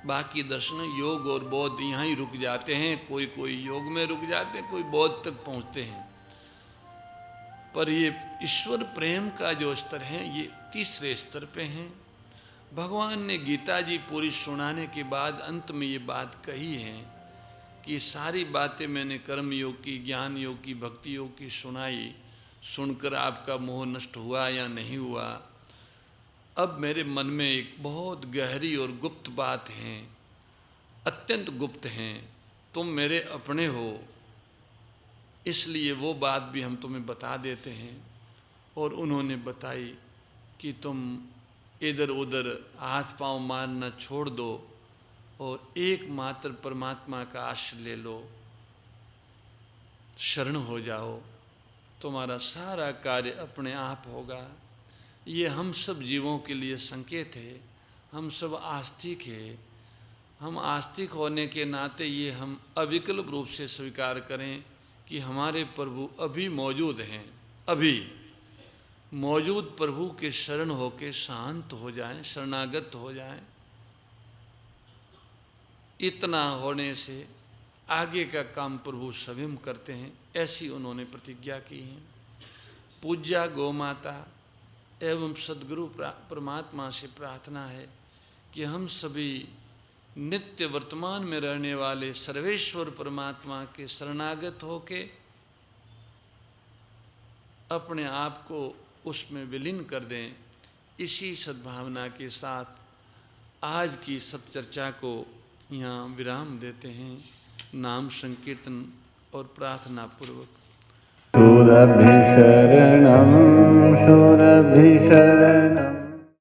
बाकी दर्शन योग और बोध यहाँ ही रुक जाते हैं। कोई योग में रुक जाते हैं, कोई बोध तक पहुँचते हैं। पर ये ईश्वर प्रेम का जो स्तर है ये तीसरे स्तर पे हैं। भगवान ने गीता जी पूरी सुनाने के बाद अंत में ये बात कही है कि सारी बातें मैंने कर्म योग की, ज्ञान योग की, भक्ति योग की सुनाई, सुनकर आपका मोह नष्ट हुआ या नहीं हुआ। अब मेरे मन में एक बहुत गहरी और गुप्त बात है, अत्यंत गुप्त हैं, तुम मेरे अपने हो, इसलिए वो बात भी हम तुम्हें बता देते हैं। और उन्होंने बताई कि तुम इधर उधर हाथ पांव मारना छोड़ दो और एकमात्र परमात्मा का आश्रय ले लो, शरण हो जाओ, तुम्हारा सारा कार्य अपने आप होगा। ये हम सब जीवों के लिए संकेत है। हम सब आस्तिक है। हम आस्तिक होने के नाते ये हम अविकल्प रूप से स्वीकार करें कि हमारे प्रभु अभी मौजूद हैं। अभी मौजूद प्रभु के शरण होके शांत हो जाएं, शरणागत हो जाएं। इतना होने से आगे का काम प्रभु स्वयं करते हैं, ऐसी उन्होंने प्रतिज्ञा की है। पूज्या गौ माता एवं सद्गुरु परमात्मा से प्रार्थना है कि हम सभी नित्य वर्तमान में रहने वाले सर्वेश्वर परमात्मा के शरणागत होके अपने आप को उसमें विलीन कर दें। इसी सद्भावना के साथ आज की सत्चर्चा को यहाँ विराम देते हैं। नाम संकीर्तन और प्रार्थना पूर्वक। शूरभिशरणं शूरभिशरणं